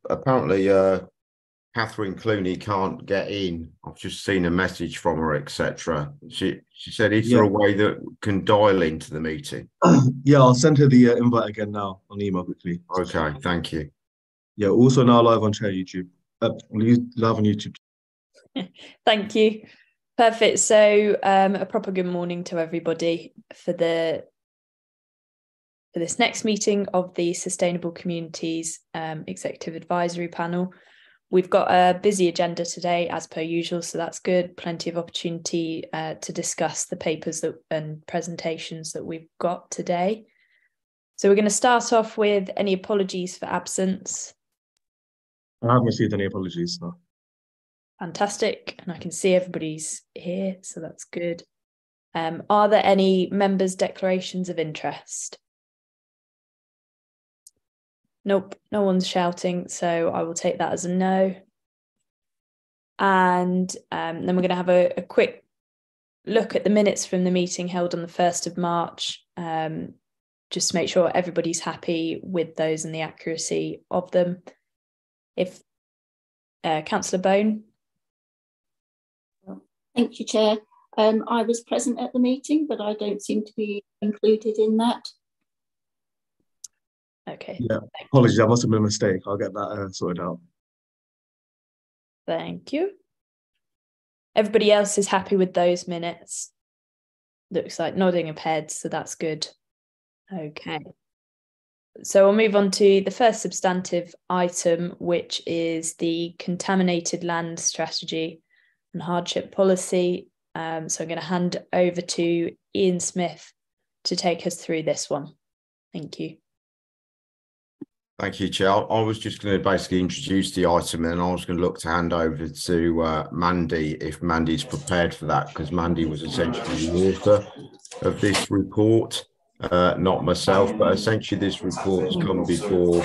apparently Catherine Clooney can't get in. I've just seen a message from her, etc. She said, is there a way that can dial into the meeting? Yeah, I'll send her the invite again now on email quickly. Okay, thank you. Yeah, also now live on YouTube. Live on YouTube. Thank you. Perfect. So a proper good morning to everybody for this next meeting of the Sustainable Communities Executive Advisory Panel. We've got a busy agenda today, as per usual, so that's good. Plenty of opportunity to discuss the papers and presentations that we've got today. So we're going to start off with any apologies for absence. I haven't received any apologies, no. Fantastic. And I can see everybody's here, so that's good. Are there any members' declarations of interest? Nope, no one's shouting, so I will take that as a no. And then we're going to have a quick look at the minutes from the meeting held on the 1st of March, just to make sure everybody's happy with those and the accuracy of them. If Councillor Bone. Thank you, Chair. I was present at the meeting, but I don't seem to be included in that. Okay. Yeah, apologies, that must have been a mistake. I'll get that sorted out. Thank you. Everybody else is happy with those minutes. Looks like nodding of heads, so that's good. Okay. So we'll move on to the first substantive item, which is the contaminated land strategy and hardship policy. So I'm going to hand over to Ian Smith to take us through this one. Thank you. Thank you, Chair. I was just going to basically introduce the item, and I was going to look to hand over to Mandy if Mandy's prepared for that, because Mandy was essentially the author of this report, not myself, but essentially this report's come before,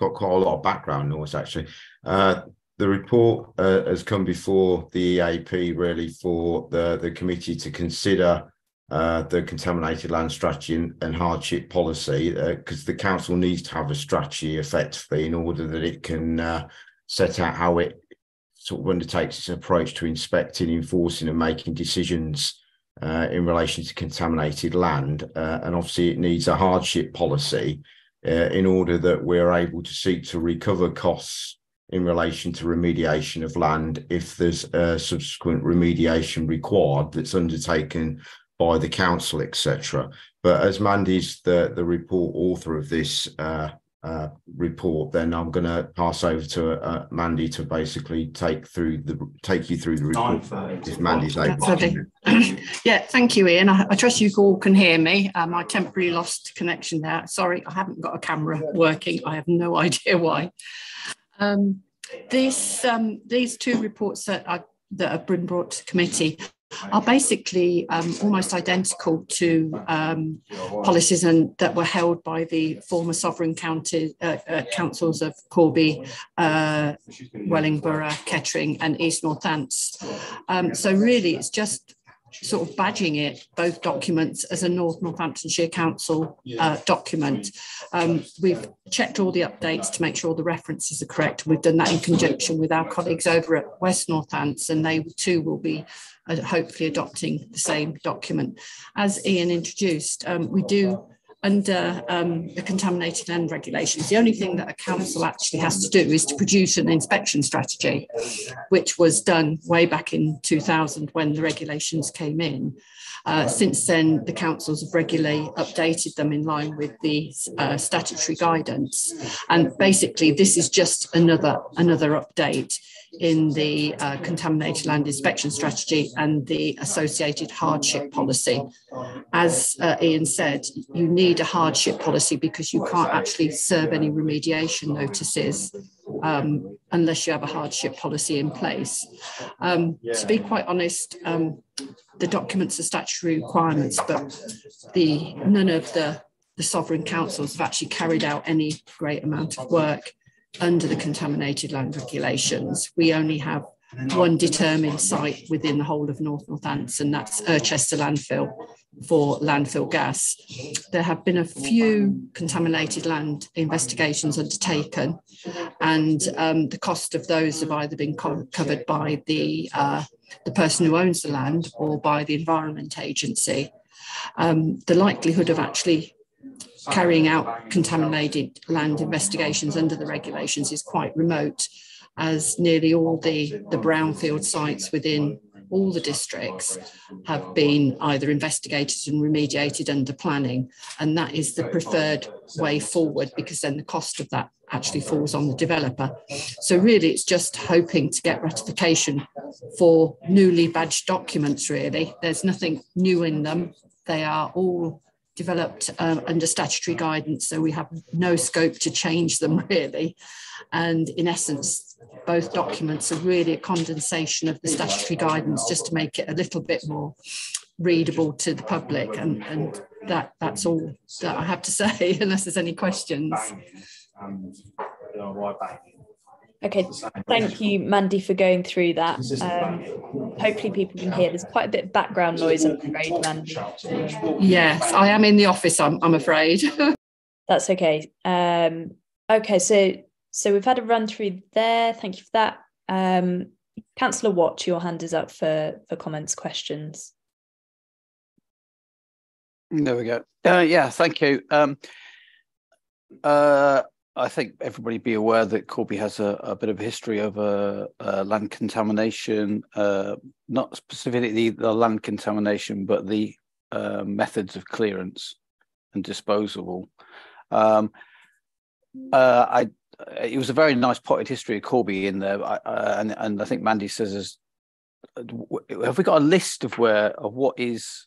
got quite a lot of background noise actually. The report has come before the EAP really for the committee to consider the contaminated land strategy and hardship policy, because the council needs to have a strategy effectively in order that it can set out how it sort of undertakes its approach to inspecting, enforcing and making decisions in relation to contaminated land. And obviously it needs a hardship policy in order that we're able to seek to recover costs in relation to remediation of land if there's subsequent remediation required that's undertaken by the council, etc. But as Mandy's the report author of this report, then I'm going to pass over to Mandy to basically take you through the report. If Mandy's able to. Yeah, thank you, Ian. I trust you all can hear me. I temporarily lost connection there. Sorry, I haven't got a camera working. I have no idea why. These two reports that have been brought to committee are basically almost identical to policies that were held by the former sovereign councils of Corby, Wellingborough, Kettering and East Northants. So really it's just sort of badging it, both documents, as a North Northamptonshire Council document. We've checked all the updates to make sure the references are correct. We've done that in conjunction with our colleagues over at West Northants, and they too will be hopefully adopting the same document. As Ian introduced, we do, under the contaminated land regulations, the only thing that a council actually has to do is to produce an inspection strategy, which was done way back in 2000 when the regulations came in. Since then, the councils have regularly updated them in line with the statutory guidance. And basically, this is just another update in the contaminated land inspection strategy and the associated hardship policy. As Ian said, you need a hardship policy because you can't actually serve any remediation notices unless you have a hardship policy in place. To be quite honest, the documents are statutory requirements, but none of the sovereign councils have actually carried out any great amount of work under the contaminated land regulations. We only have one determined site within the whole of North Northampton, that's Irchester landfill for landfill gas. There have been a few contaminated land investigations undertaken, and the cost of those have either been covered by the person who owns the land or by the Environment Agency. The likelihood of actually carrying out contaminated land investigations under the regulations is quite remote, as nearly all the brownfield sites within all the districts have been either investigated and remediated under planning, and that is the preferred way forward, because then the cost of that actually falls on the developer. So really it's just hoping to get ratification for newly badged documents, really. There's nothing new in them. They are all developed under statutory guidance, so we have no scope to change them, really. And in essence, both documents are really a condensation of the statutory guidance, just to make it a little bit more readable to the public. And that's all that I have to say, unless there's any questions. Okay, thank you, Mandy, for going through that. Hopefully people can hear. There's quite a bit of background noise, I'm afraid, Mandy. Yes, I am in the office, I'm afraid. That's okay. Okay, so we've had a run through there. Thank you for that. Councillor Watt, your hand is up for comments, questions. There we go. Yeah, thank you. I think everybody be aware that Corby has a bit of a history of land contamination, not specifically the land contamination, but the methods of clearance and disposal. It was a very nice potted history of Corby in there, and I think Mandy says, have we got a list of what is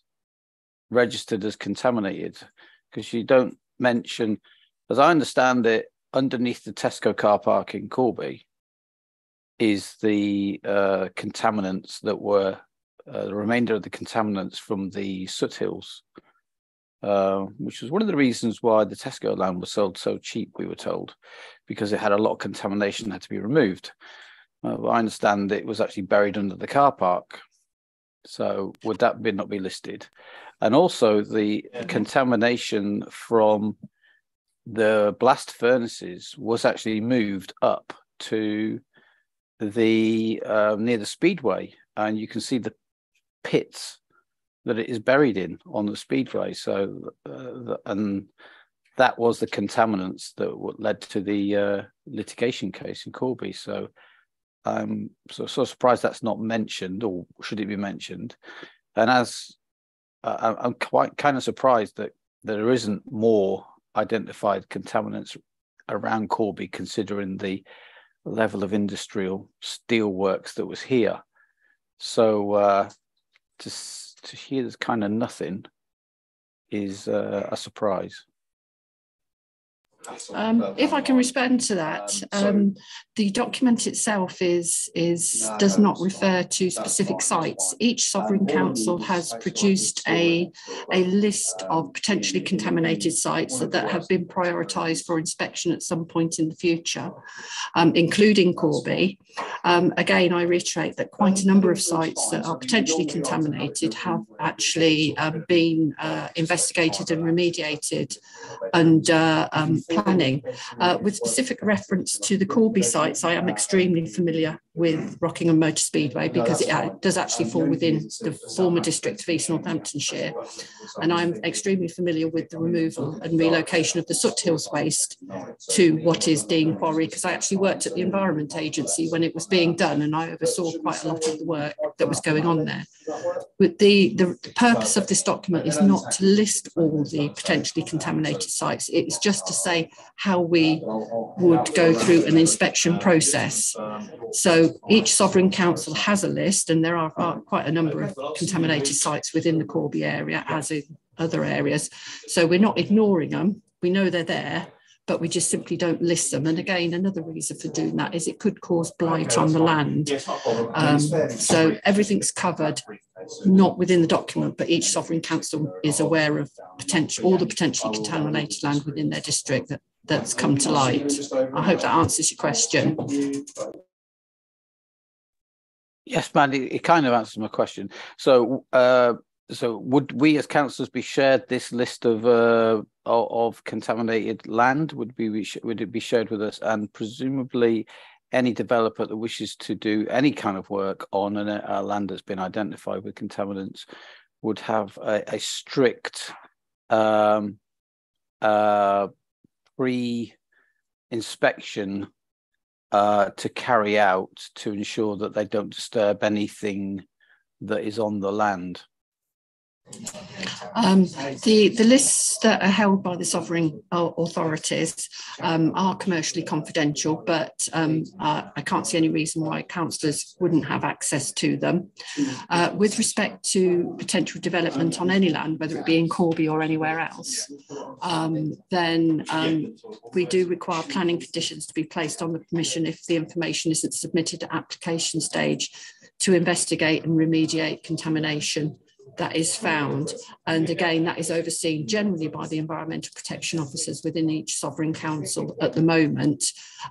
registered as contaminated? Because you don't mention, as I understand it, underneath the Tesco car park in Corby is the contaminants that were the remainder of the contaminants from the soot hills, which was one of the reasons why the Tesco land was sold so cheap, we were told, because it had a lot of contamination that had to be removed. I understand it was actually buried under the car park. So would that not be listed? And also the contamination from the blast furnaces was actually moved up to the near the speedway, and you can see the pits that it is buried in on the speedway. So and that was the contaminants that led to the litigation case in Corby. So I'm so surprised that's not mentioned, or should it be mentioned? And as I'm quite kind of surprised that there isn't more identified contaminants around Corby, considering the level of industrial steelworks that was here. So to hear there's kind of nothing is a surprise. If I can respond to that, the document itself does not refer to specific sites. Each sovereign council has produced a list of potentially contaminated sites that have been prioritised for inspection at some point in the future, including Corby. Again, I reiterate that quite a number of sites that are potentially contaminated have actually been investigated and remediated under planning. With specific reference to the Corby sites, I am extremely familiar with Rockingham Motor Speedway, because it does actually fall within the former district of East Northamptonshire, and I'm extremely familiar with the removal and relocation of the Soot Hills waste to what is Dean Quarry, because I actually worked at the Environment Agency when it was being done, and I oversaw quite a lot of the work that was going on there. But the purpose of this document is not to list all the potentially contaminated sites. It's just to say how we would go through an inspection process. So each sovereign council has a list, and there are quite a number of contaminated sites within the Corby area, as in other areas. So we're not ignoring them. We know they're there, but we just simply don't list them. And again, another reason for doing that is it could cause blight on the land. So everything's covered, not within the document, but each sovereign council is aware of all the potentially contaminated land within their district that's come to light. I hope that answers your question. Yes, Mandy, it kind of answers my question. So, so would we as councillors be shared this list of contaminated land? Would it be shared with us? And presumably, any developer that wishes to do any kind of work on a land that's been identified with contaminants would have a strict pre-inspection to carry out to ensure that they don't disturb anything that is on the land. The lists that are held by the sovereign authorities are commercially confidential, but I can't see any reason why councillors wouldn't have access to them. With respect to potential development on any land, whether it be in Corby or anywhere else, then we do require planning conditions to be placed on the permission if the information isn't submitted at application stage to investigate and remediate contamination that is found. And again, that is overseen generally by the environmental protection officers within each sovereign council at the moment,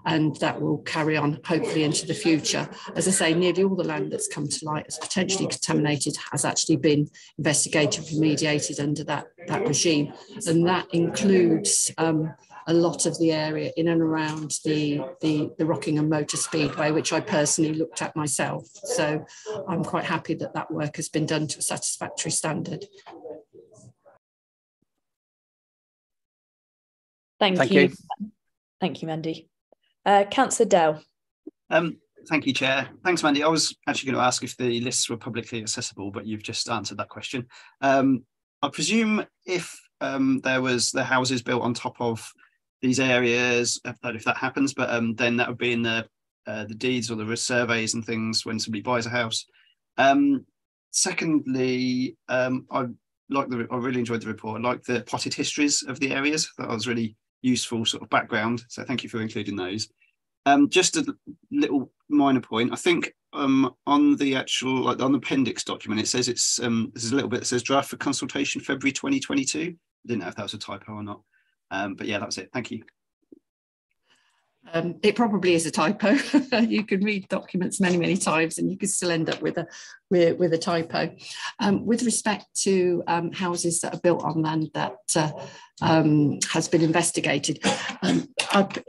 and that will carry on hopefully into the future. As I say, nearly all the land that's come to light as potentially contaminated has actually been investigated, remediated under that regime, and that includes a lot of the area in and around the Rockingham Motor Speedway, which I personally looked at myself. So I'm quite happy that that work has been done to a satisfactory standard. Thank you. Thank you, Mandy. Councillor Dell. Thank you, Chair. Thanks, Mandy. I was actually going to ask if the lists were publicly accessible, but you've just answered that question. I presume if there was the houses built on top of these areas, if that happens, but then that would be in the deeds or the surveys and things when somebody buys a house. Secondly, I really enjoyed the report. I like the plotted histories of the areas. That was really useful sort of background. So thank you for including those. Just a little minor point. I think on the actual, like on the appendix document, it says it's there's a little bit that says draft for consultation February 2022. I didn't know if that was a typo or not. But yeah, that was it. Thank you. It probably is a typo. You can read documents many, many times and you can still end up with a typo. With respect to houses that are built on land that has been investigated,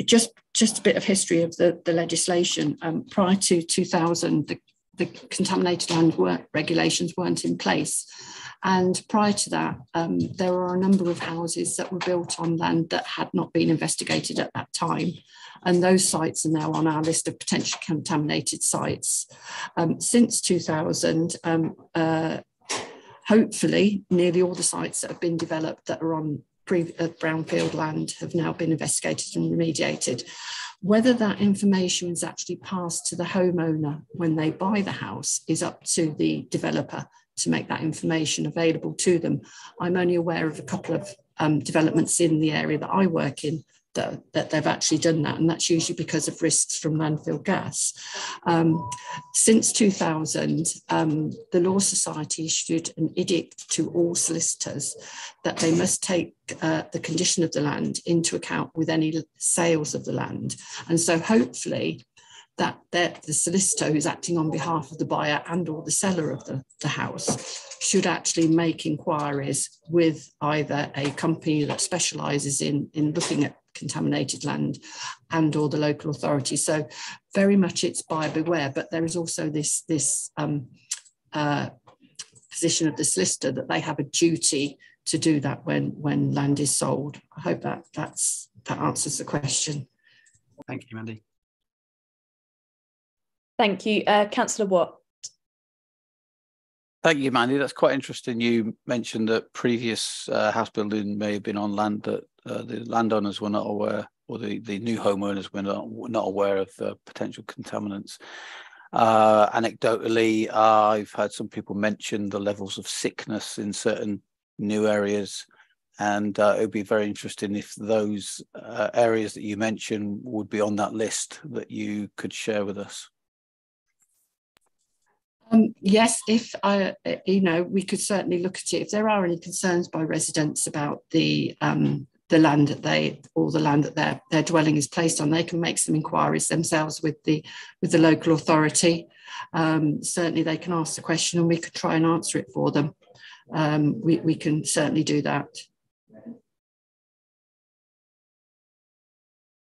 just a bit of history of the legislation. Prior to 2000, the contaminated land regulations weren't in place. And prior to that, there were a number of houses that were built on land that had not been investigated at that time. And those sites are now on our list of potentially contaminated sites. Since 2000, hopefully, nearly all the sites that have been developed that are on brownfield land have now been investigated and remediated. Whether that information is actually passed to the homeowner when they buy the house is up to the developer to make that information available to them. I'm only aware of a couple of developments in the area that I work in that they've actually done that, and that's usually because of risks from landfill gas. Since 2000, the Law Society issued an edict to all solicitors that they must take the condition of the land into account with any sales of the land. And so hopefully that the solicitor who's acting on behalf of the buyer and or the seller of the house should actually make inquiries with either a company that specialises in looking at contaminated land and or the local authority. So very much it's buyer beware, but there is also this position of the solicitor that they have a duty to do that when land is sold. I hope that answers the question. Thank you, Mandy. Thank you. Councillor Watt. Thank you, Mandy. That's quite interesting. You mentioned that previous house building may have been on land that the landowners were not aware, or the new homeowners were not aware of potential contaminants. Anecdotally, I've heard some people mention the levels of sickness in certain new areas, and it would be very interesting if those areas that you mentioned would be on that list that you could share with us. Yes, if we could certainly look at it. If there are any concerns by residents about the land that their dwelling is placed on, they can make some inquiries themselves with the local authority. certainly they can ask the question and we could try and answer it for them. We can certainly do that.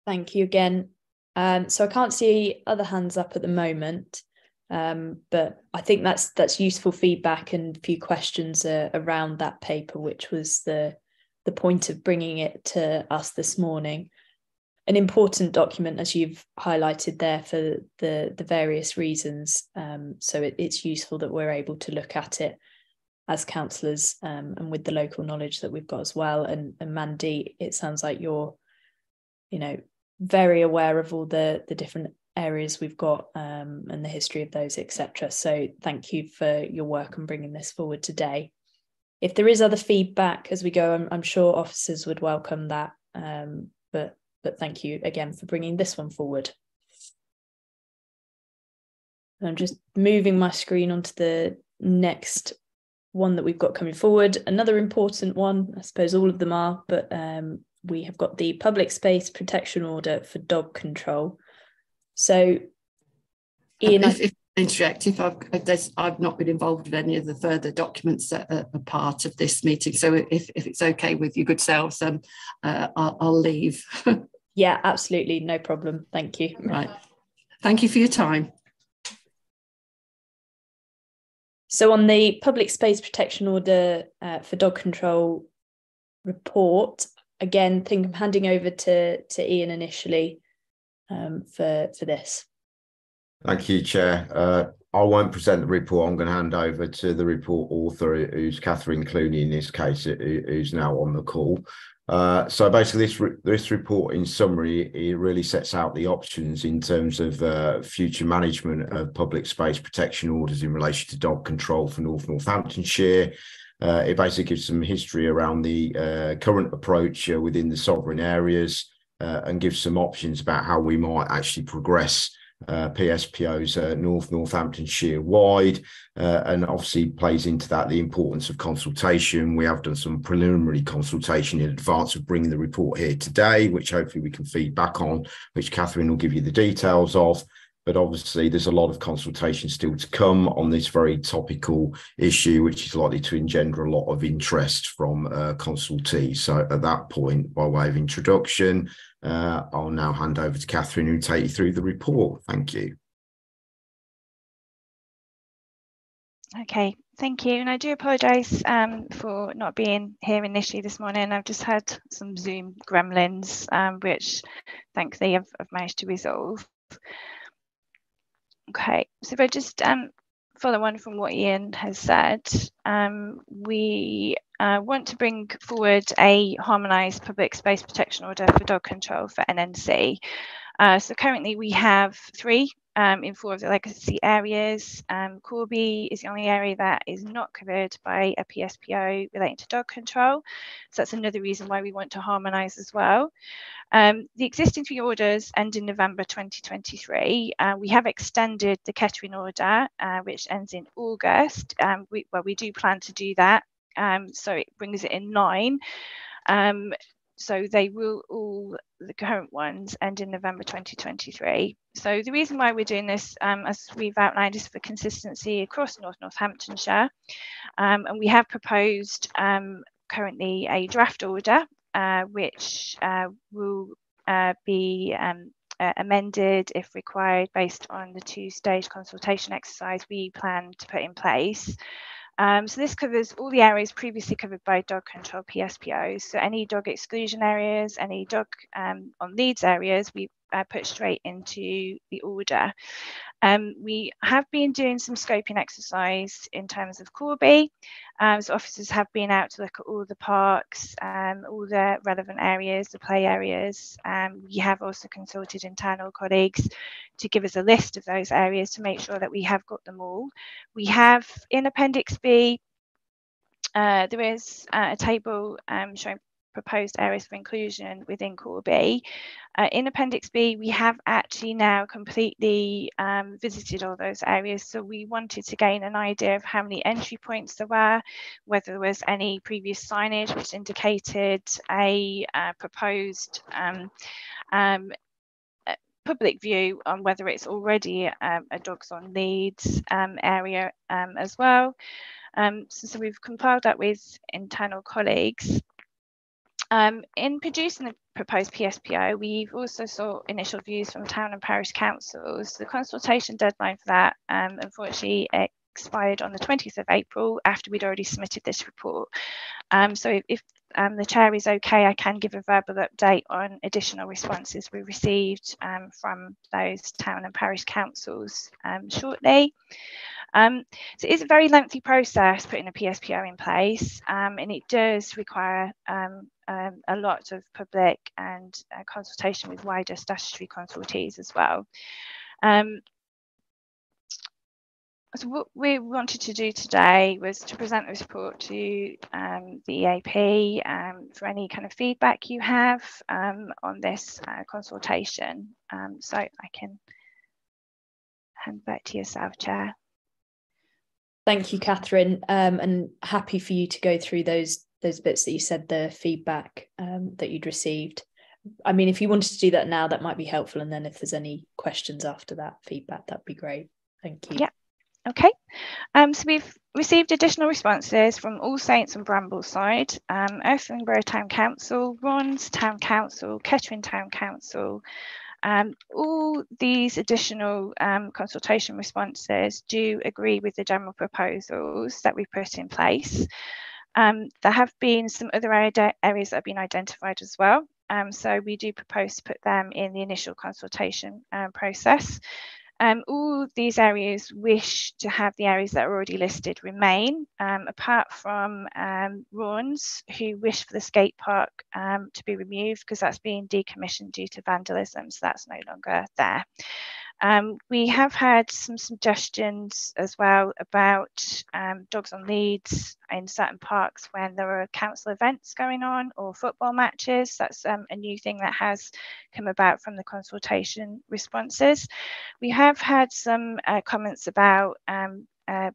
Thank you again. So I can't see other hands up at the moment, but I think that's useful feedback and a few questions around that paper, which was the point of bringing it to us this morning. An important document, as you've highlighted there, for the various reasons. So it's useful that we're able to look at it as councillors and with the local knowledge that we've got as well. And Mandy, it sounds like you're, very aware of all the different areas we've got and the history of those, etc. So thank you for your work on bringing this forward today. If there is other feedback as we go, I'm sure officers would welcome that. But thank you again for bringing this one forward. I'm just moving my screen onto the next one that we've got coming forward. Another important one, I suppose all of them are, but we have got the public space protection order for dog control. So, Ian, if I've not been involved with any of the further documents that are part of this meeting. So if it's okay with your good selves, I'll leave. Yeah, absolutely, no problem. Thank you. Right. Thank you for your time. So on the public space protection order for dog control report, again, think I'm handing over to Ian initially for this. Thank you, Chair. I won't present the report. I'm going to hand over to the report author, who's Catherine Clooney in this case, who's now on the call. So basically, this report, in summary, it really sets out the options in terms of future management of public space protection orders in relation to dog control for Northamptonshire. It basically gives some history around the current approach within the sovereign areas and gives some options about how we might actually progress PSPOs Northamptonshire wide, and obviously plays into that the importance of consultation. We have done some preliminary consultation in advance of bringing the report here today, which hopefully we can feed back on, which Catherine will give you the details of. But obviously there's a lot of consultation still to come on this very topical issue, which is likely to engender a lot of interest from consultees. So at that point, by way of introduction, I'll now hand over to Catherine, who will take you through the report. Thank you. Okay, thank you. And I do apologise for not being here initially this morning. I've just had some Zoom gremlins, which thankfully I've managed to resolve. Okay, so if I just follow on from what Ian has said, we want to bring forward a harmonised public space protection order for dog control for NNC. So currently we have 3 in 4 of the legacy areas. Corby is the only area that is not covered by a PSPO relating to dog control. So that's another reason why we want to harmonise as well. The existing 3 orders end in November 2023. We have extended the Kettering order, which ends in August. We do plan to do that, so it brings it in line. So they will all, the current ones, end in November 2023. So the reason why we're doing this, as we've outlined, is for consistency across Northamptonshire. And we have proposed currently a draft order, which will be amended if required based on the 2-stage consultation exercise we plan to put in place. So this covers all the areas previously covered by dog control PSPOs. So any dog exclusion areas, any dog on leads areas, we put straight into the order. We have been doing some scoping exercise in terms of Corby. So officers have been out to look at all the parks, all the relevant areas, the play areas. We have also consulted internal colleagues to give us a list of those areas to make sure that we have got them all. We have in Appendix B, there is a table showing proposed areas for inclusion within Corby. In Appendix B, we have actually now completely visited all those areas. So we wanted to gain an idea of how many entry points there were, whether there was any previous signage which indicated a proposed public view on whether it's already a dogs on leads area as well. So we've compiled that with internal colleagues. In producing the proposed PSPO, we've also sought initial views from town and parish councils. The consultation deadline for that, unfortunately, expired on the 20th of April after we'd already submitted this report. So if the chair is okay, I can give a verbal update on additional responses we received from those town and parish councils shortly. So it's a very lengthy process putting a PSPO in place, and it does require a lot of public and consultation with wider statutory consultees as well. So what we wanted to do today was to present this report to the EAP for any kind of feedback you have on this consultation. So I can hand back to yourself, Chair. Thank you, Catherine, and happy for you to go through those bits that you said, the feedback that you'd received. I mean, if you wanted to do that now, that might be helpful. And then if there's any questions after that feedback, that'd be great. Thank you. Yeah. Okay. So we've received additional responses from All Saints and Brambleside, Earthlingborough Town Council, Rons Town Council, Kettering Town Council. All these additional consultation responses do agree with the general proposals that we've put in place. There have been some other areas that have been identified as well. So we do propose to put them in the initial consultation process. All these areas wish to have the areas that are already listed remain, apart from Rons, who wish for the skate park to be removed because that's being decommissioned due to vandalism, so that's no longer there. We have had some suggestions as well about dogs on leads in certain parks when there are council events going on or football matches. That's a new thing that has come about from the consultation responses. We have had some comments about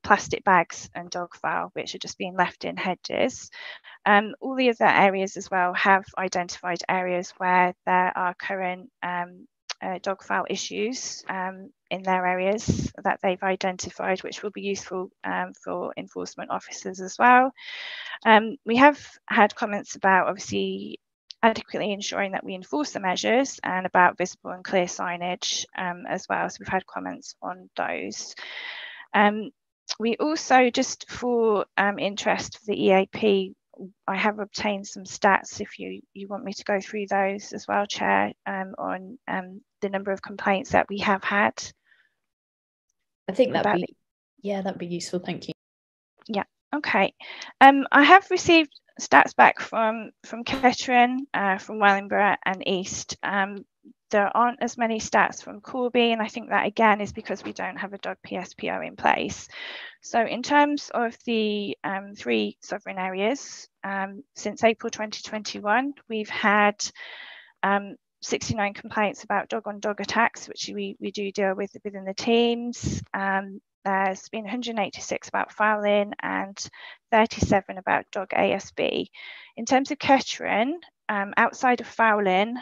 plastic bags and dog fowl, which are just being left in hedges. All the other areas as well have identified areas where there are current dog fowl issues in their areas that they've identified, which will be useful for enforcement officers as well. We have had comments about obviously adequately ensuring that we enforce the measures and about visible and clear signage as well. So we've had comments on those. We also, just for interest for the EAP, I have obtained some stats if you want me to go through those as well, Chair, on the number of complaints that we have had. I think that'd be useful. Thank you. Yeah, okay. I have received stats back from Kettering, from Wellingborough and East. There aren't as many stats from Corby, and I think that again is because we don't have a dog PSPO in place. So in terms of the 3 sovereign areas, since April 2021, we've had 69 complaints about dog-on-dog attacks, which we do deal with within the teams. There's been 186 about fouling and 37 about dog ASB. In terms of Kettering, outside of fouling,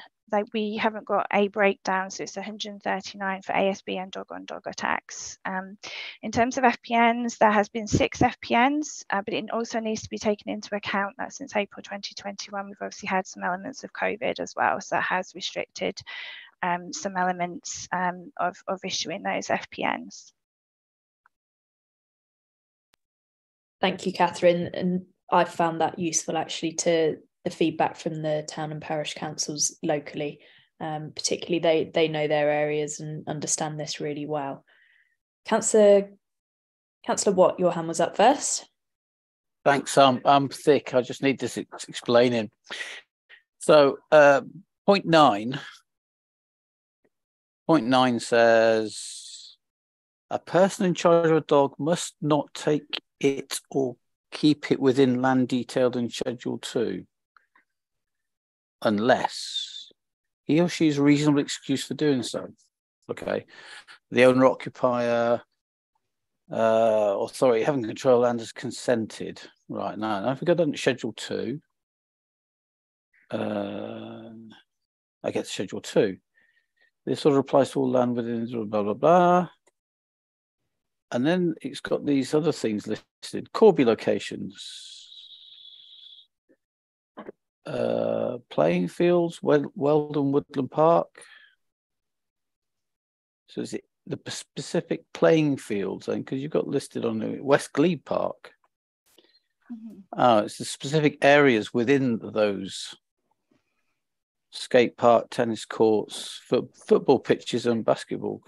we haven't got a breakdown, so it's 139 for ASB and dog-on-dog attacks. In terms of FPNs, there has been 6 FPNs, but it also needs to be taken into account that since April 2021, we've obviously had some elements of COVID as well, so that has restricted some elements of issuing those FPNs. Thank you, Catherine. And I found that useful actually, to the feedback from the town and parish councils locally. Particularly they know their areas and understand this really well. Councillor Watt, your hand was up first. Thanks. I'm thick. I just need this explaining. So point 9 says a person in charge of a dog must not take it or keep it within land detailed in Schedule 2 unless he or she has a reasonable excuse for doing so. Okay. The owner occupier authority having control of land has consented. Right, now if we go down to Schedule 2, I get to Schedule 2. This sort of applies to all land within blah, blah, blah. And then it's got these other things listed. Corby locations. Playing fields, Weldon Woodland Park. So is it the specific playing fields then? Because you've got listed on the West Glebe Park. It's the specific areas within those: skate park, tennis courts, football pitches, and basketball.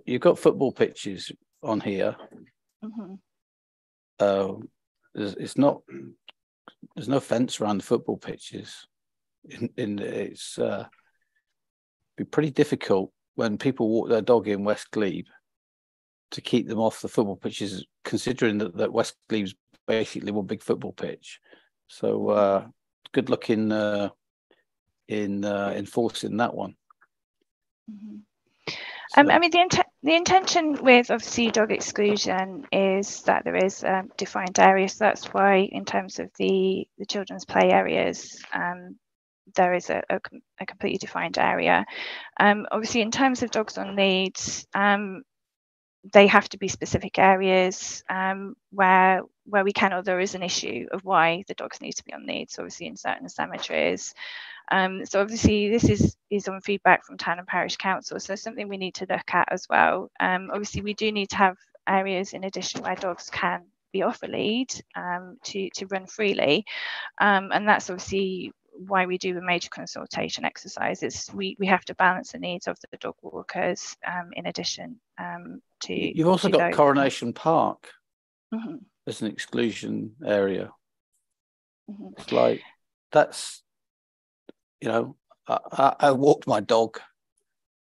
You've got football pitches on here. It's not. There's no fence around the football pitches. It's be pretty difficult when people walk their dog in West Glebe to keep them off the football pitches, considering that West Glebe's basically one big football pitch. So good luck in enforcing that one. I mean, the intention with obviously dog exclusion is that there is defined areas. So that's why, in terms of the children's play areas, there is a completely defined area. Obviously, in terms of dogs on lead, they have to be specific areas where we can, or there is an issue of why the dogs need to be on lead. So obviously in certain cemeteries. So obviously this is on feedback from town and parish council, so something we need to look at as well. Obviously we do need to have areas in addition where dogs can be off a lead to run freely, and that's obviously why we do a major consultation exercise. Is we have to balance the needs of the dog walkers in addition to. You've also got Coronation Park as an exclusion area. It's like that's. You know, I walked my dog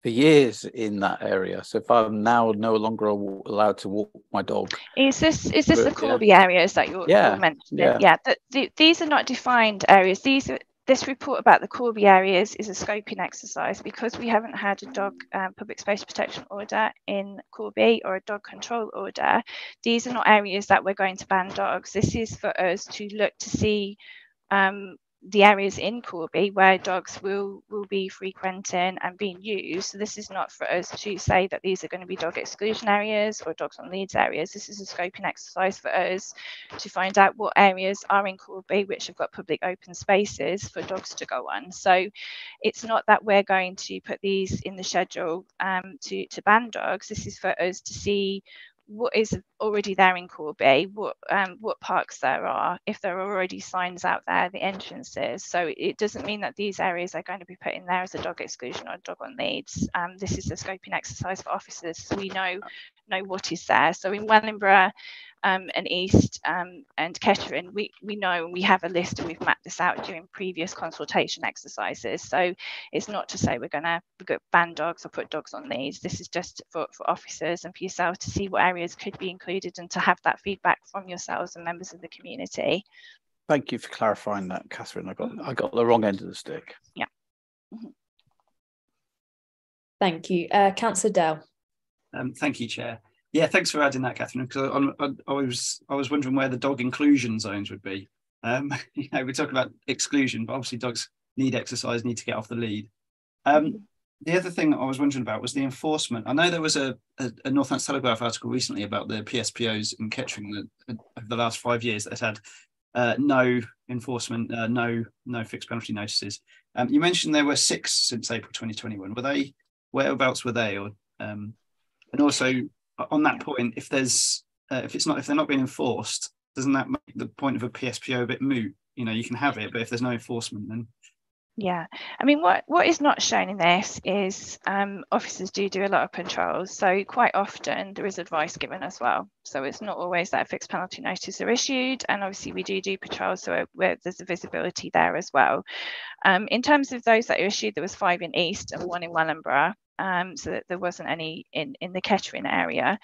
for years in that area. So if I'm now no longer allowed to walk my dog, is this the Corby areas that you're mentioning? Yeah. These are not defined areas. This report about the Corby areas is a scoping exercise because we haven't had a dog public space protection order in Corby or a dog control order. These are not areas that we're going to ban dogs. This is for us to look to see the areas in Corby where dogs will be frequenting and being used. So this is not for us to say that these are going to be dog exclusion areas or dogs on leads areas. This is a scoping exercise for us to find out what areas are in Corby which have got public open spaces for dogs to go on. So it's not that we're going to put these in the schedule to ban dogs. This is for us to see what is already there in Corby, what parks there are, if there are already signs out there, the entrances. So it doesn't mean that these areas are going to be put in there as a dog exclusion or a dog on leads. This is a scoping exercise for officers, so we know what is there. So in Wellingborough and East and Kettering, we know, and we have a list, and we've mapped this out during previous consultation exercises. So it's not to say we're going to ban dogs or put dogs on leads. This is just for officers and for yourself to see what areas could be included and to have that feedback from yourselves and members of the community. Thank you for clarifying that, Catherine. I got the wrong end of the stick. Yeah. Thank you. Councillor Dell. Thank you, Chair. Yeah, thanks for adding that, Catherine, because I was wondering where the dog inclusion zones would be. We talk about exclusion, but obviously dogs need exercise, need to get off the lead. The other thing I was wondering about was the enforcement. I know there was a Northants Telegraph article recently about the PSPOs in Kettering that over the last 5 years that had no enforcement, no fixed penalty notices. You mentioned there were 6 since April 2021. Whereabouts were they? Or and also on that point, if they're not being enforced, doesn't that make the point of a PSPO a bit moot? You can have it, but if there's no enforcement, then. Yeah, I mean, what is not shown in this is officers do a lot of patrols. So quite often there is advice given as well. So it's not always that a fixed penalty notice are issued. And obviously we do patrols, so where there's a visibility there as well. In terms of those that are issued, there was 5 in East and 1 in Wellingborough. So that there wasn't any in the Kettering area.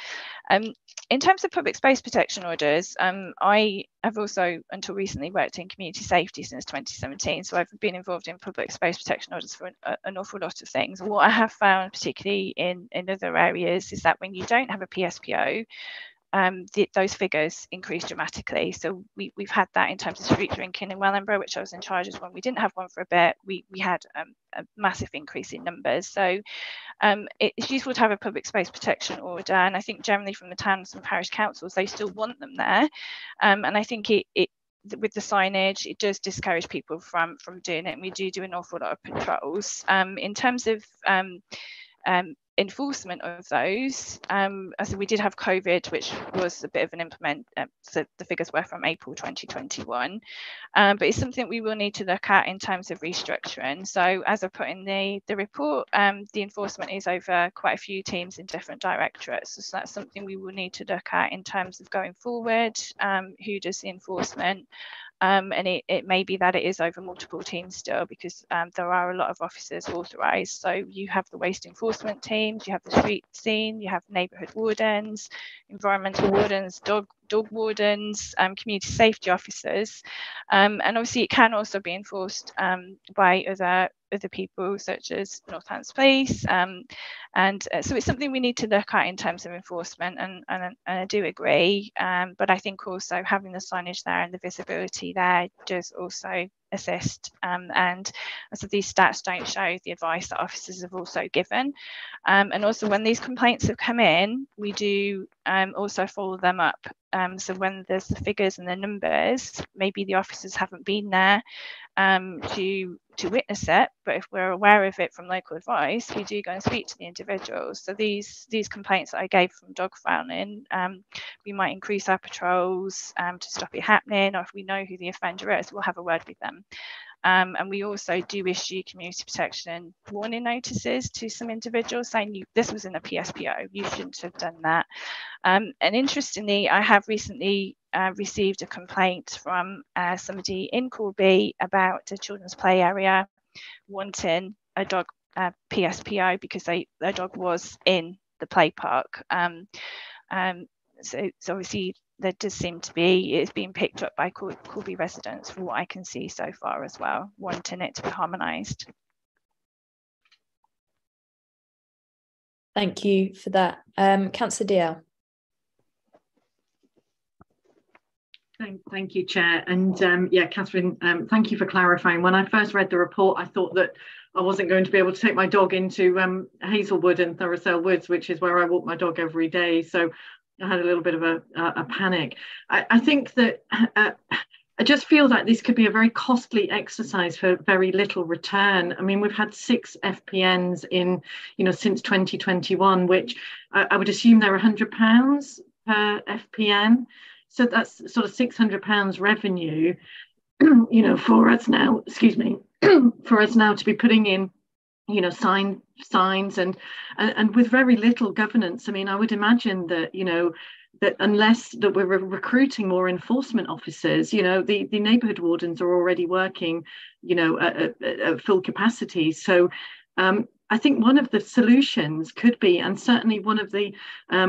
In terms of public space protection orders, I have also until recently worked in community safety since 2017. So I've been involved in public space protection orders for an awful lot of things. What I have found, particularly in other areas, is that when you don't have a PSPO, those figures increased dramatically. So we've had that in terms of street drinking in Wellingborough, which I was in charge of when we didn't have one for a bit. We had a massive increase in numbers. So it's useful to have a public space protection order, and I think generally from the towns and parish councils, they still want them there. And I think it with the signage, it does discourage people from doing it, and we do an awful lot of patrols. In terms of enforcement of those, so we did have COVID, which was a bit of an so the figures were from April 2021, but it's something we will need to look at in terms of restructuring. So as I put in the report, the enforcement is over quite a few teams in different directorates, so that's something we will need to look at in terms of going forward. Who does the enforcement? And it may be that it is over multiple teams still, because there are a lot of officers authorised. So you have the waste enforcement teams, you have the street scene, you have neighbourhood wardens, environmental wardens, dog wardens, community safety officers, and obviously it can also be enforced by other people such as Northants Police, so it's something we need to look at in terms of enforcement, and I do agree, but I think also having the signage there and the visibility there does also assist, and so these stats don't show the advice that officers have also given, and also when these complaints have come in, we do also follow them up. So when there's the figures and the numbers, maybe the officers haven't been there to witness it, but if we're aware of it from local advice, we do go and speak to the individuals. So these complaints that I gave from dog fouling, we might increase our patrols to stop it happening, or if we know who the offender is, we'll have a word with them. And we also do issue community protection warning notices to some individuals saying this was in a PSPO, you shouldn't have done that. And interestingly, I have recently received a complaint from somebody in Corby about a children's play area wanting a dog PSPO because their dog was in the play park. So obviously there does seem to be, it's being picked up by Corby residents from what I can see so far as well, wanting it to be harmonised. Thank you for that. Councillor Dial. Thank you, Chair. And yeah, Catherine, thank you for clarifying. When I first read the report, I thought that I wasn't going to be able to take my dog into Hazelwood and Thoroughsale Woods, which is where I walk my dog every day. So I had a little bit of a panic. I think that I just feel like this could be a very costly exercise for very little return. I mean, we've had 6 FPNs in, since 2021, which I would assume they're £100 per FPN. So that's sort of £600 revenue, for us now, for us now to be putting in, signs and with very little governance. I mean, I would imagine that, that unless that we're recruiting more enforcement officers, the neighbourhood wardens are already working, at full capacity. So I think one of the solutions could be, and certainly one of the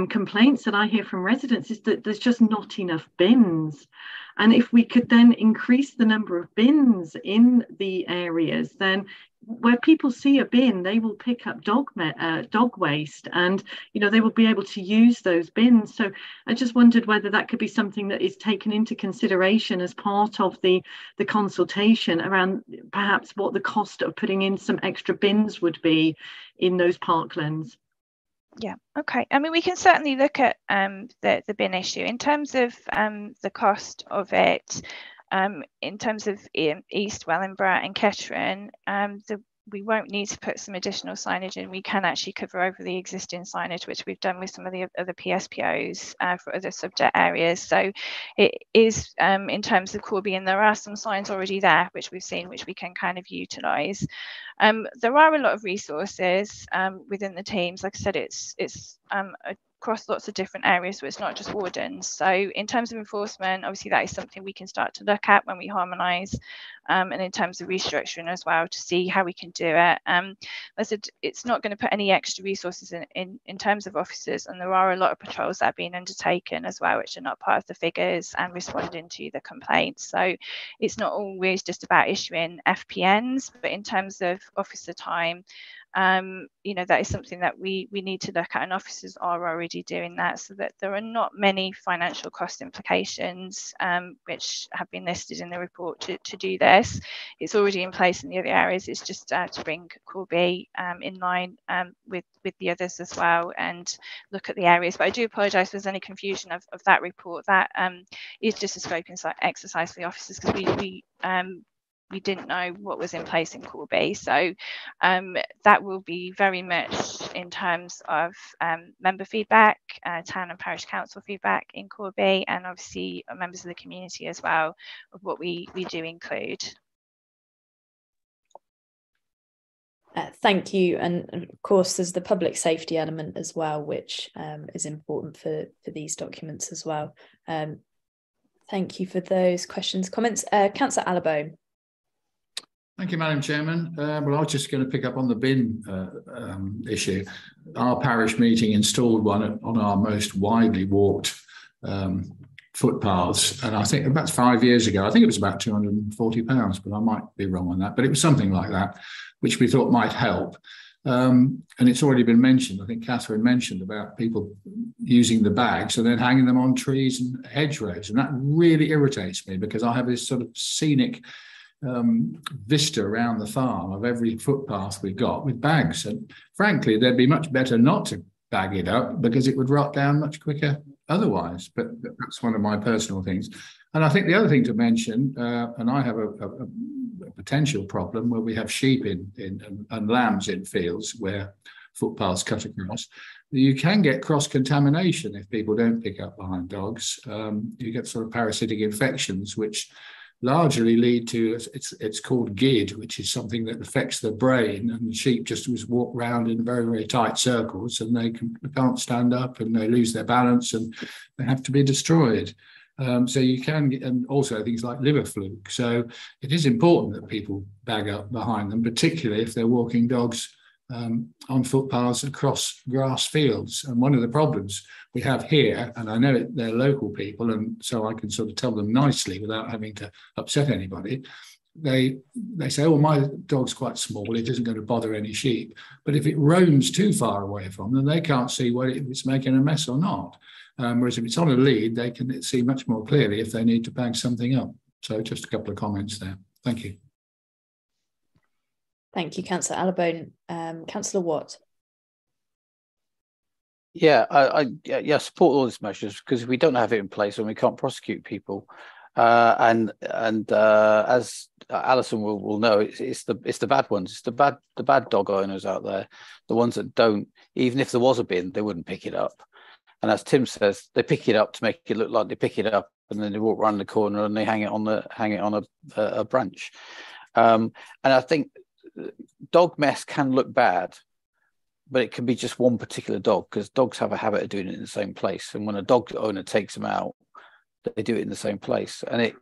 complaints that I hear from residents is that there's just not enough bins. And if we could then increase the number of bins in the areas, then where people see a bin, they will pick up dog waste, and they will be able to use those bins. So I just wondered whether that could be something that is taken into consideration as part of the consultation around perhaps what the cost of putting in some extra bins would be in those parklands. Yeah, okay. I mean, we can certainly look at the bin issue in terms of the cost of it. In terms of East Wellingborough and Kettering, we won't need to put some additional signage in. We can actually cover over the existing signage, which we've done with some of the other PSPOs for other subject areas. So it is in terms of Corby, and there are some signs already there, which we've seen, which we can kind of utilise. There are a lot of resources within the teams. Like I said, it's across lots of different areas, so it's not just wardens. So in terms of enforcement, obviously that is something we can start to look at when we harmonise, and in terms of restructuring as well, to see how we can do it. As I said, it's not going to put any extra resources in terms of officers, and there are a lot of patrols that are being undertaken as well, which are not part of the figures and responding to the complaints. So it's not always just about issuing FPNs, but in terms of officer time, that is something that we need to look at, and officers are already doing that, so that there are not many financial cost implications which have been listed in the report to do this. It's already in place in the other areas. It's just to bring Corby in line with the others as well, and look at the areas. But I do apologise if there's any confusion of that report. That is just a scoping exercise for the officers, because we didn't know what was in place in Corby. So that will be very much in terms of member feedback, town and parish council feedback in Corby, and obviously members of the community as well, of what we do include. Thank you. And of course, there's the public safety element as well, which is important for these documents as well. Thank you for those questions, comments. Councillor Allibone. Thank you, Madam Chairman. Well, I was just going to pick up on the bin issue. Our parish meeting installed one on our most widely walked footpaths, and I think about 5 years ago. I think it was about £240, but I might be wrong on that. But it was something like that, which we thought might help. And it's already been mentioned. I think Catherine mentioned about people using the bags and then hanging them on trees and hedgerows, and that really irritates me, because I have this sort of scenic vista around the farm of every footpath we've got with bags, and frankly they'd be much better not to bag it up, because it would rot down much quicker otherwise. But that's one of my personal things. And I think the other thing to mention, and I have a potential problem where we have sheep and lambs in fields where footpaths cut across. You can get cross-contamination if people don't pick up behind dogs. You get sort of parasitic infections, which largely lead to, it's called GID, which is something that affects the brain, and the sheep just walk around in very, very tight circles, and they can't stand up, and they lose their balance, and they have to be destroyed. So you can get, and also things like liver fluke. So it is important that people bag up behind them, particularly if they're walking dogs on footpaths across grass fields. And one of the problems we have here, and I know they're local people, and so I can sort of tell them nicely without having to upset anybody, they say, oh, my dog's quite small, it isn't going to bother any sheep. But if it roams too far away from them, they can't see whether it's making a mess or not. Whereas if it's on a lead, they can see much more clearly if they need to bag something up. So just a couple of comments there. Thank you. Thank you, Councillor Allibone. Councillor Watt. Yeah, I support all these measures, because if we don't have it in place, then we can't prosecute people. And as Alison will know, it's the bad ones. It's the bad dog owners out there, the ones that don't. Even if there was a bin, they wouldn't pick it up. And as Tim says, they pick it up to make it look like they pick it up, and then they walk around the corner and they hang it on a branch. And I think dog mess can look bad, but it can be just one particular dog, because dogs have a habit of doing it in the same place. And when a dog owner takes them out, they do it in the same place. And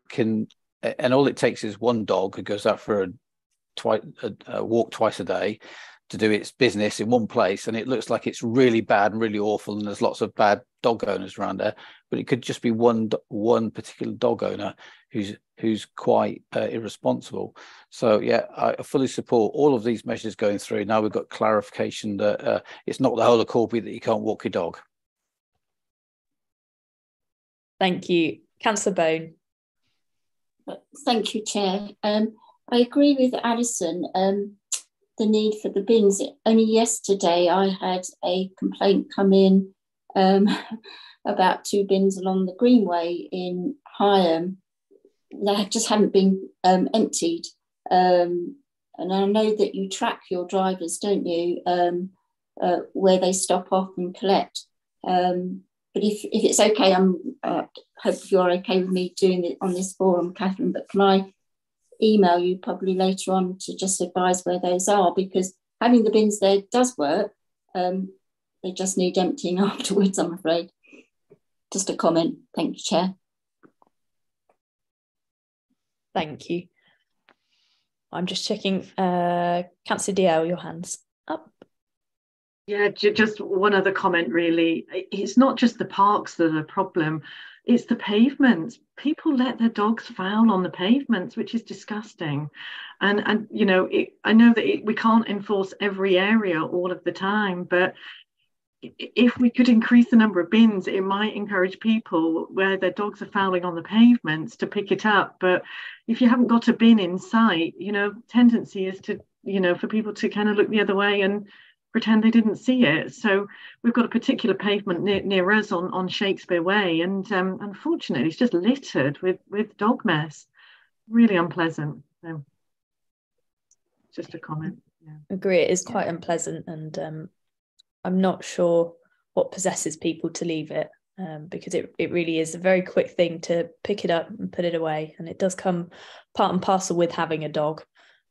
all it takes is one dog who goes out for a walk twice a day to do its business in one place, and it looks like it's really bad and really awful, and there's lots of bad dog owners around there. But it could just be one particular dog owner who's quite irresponsible. So yeah, I fully support all of these measures going through. Now we've got clarification that it's not the whole of Corby that you can't walk your dog. Thank you. Councillor Bone. Thank you, Chair. I agree with Alison, the need for the bins. Only yesterday I had a complaint come in about 2 bins along the Greenway in Higham that just hadn't been emptied. And I know that you track your drivers, don't you, where they stop off and collect. But if it's okay, hope you're okay with me doing it on this forum, Catherine, but can I email you probably later on to just advise where those are? Because having the bins there does work. They just need emptying afterwards, I'm afraid. Just a comment. Thank you, Chair. Thank you. I'm just checking. Councillor DL, your hand's up. Yeah, just one other comment, really. It's not just the parks that are a problem. it's the pavements. People let their dogs foul on the pavements, which is disgusting. And you know, I know that we can't enforce every area all of the time, but if we could increase the number of bins, it might encourage people where their dogs are fouling on the pavements to pick it up. But if you haven't got a bin in sight, you know, tendency is to, you know, for people to kind of look the other way and pretend they didn't see it. So we've got a particular pavement near us on Shakespeare Way, and unfortunately it's just littered with dog mess. Really unpleasant. So, just a comment. Yeah. Agree, it is quite unpleasant, and I'm not sure what possesses people to leave it, because it really is a very quick thing to pick it up and put it away, and it does come part and parcel with having a dog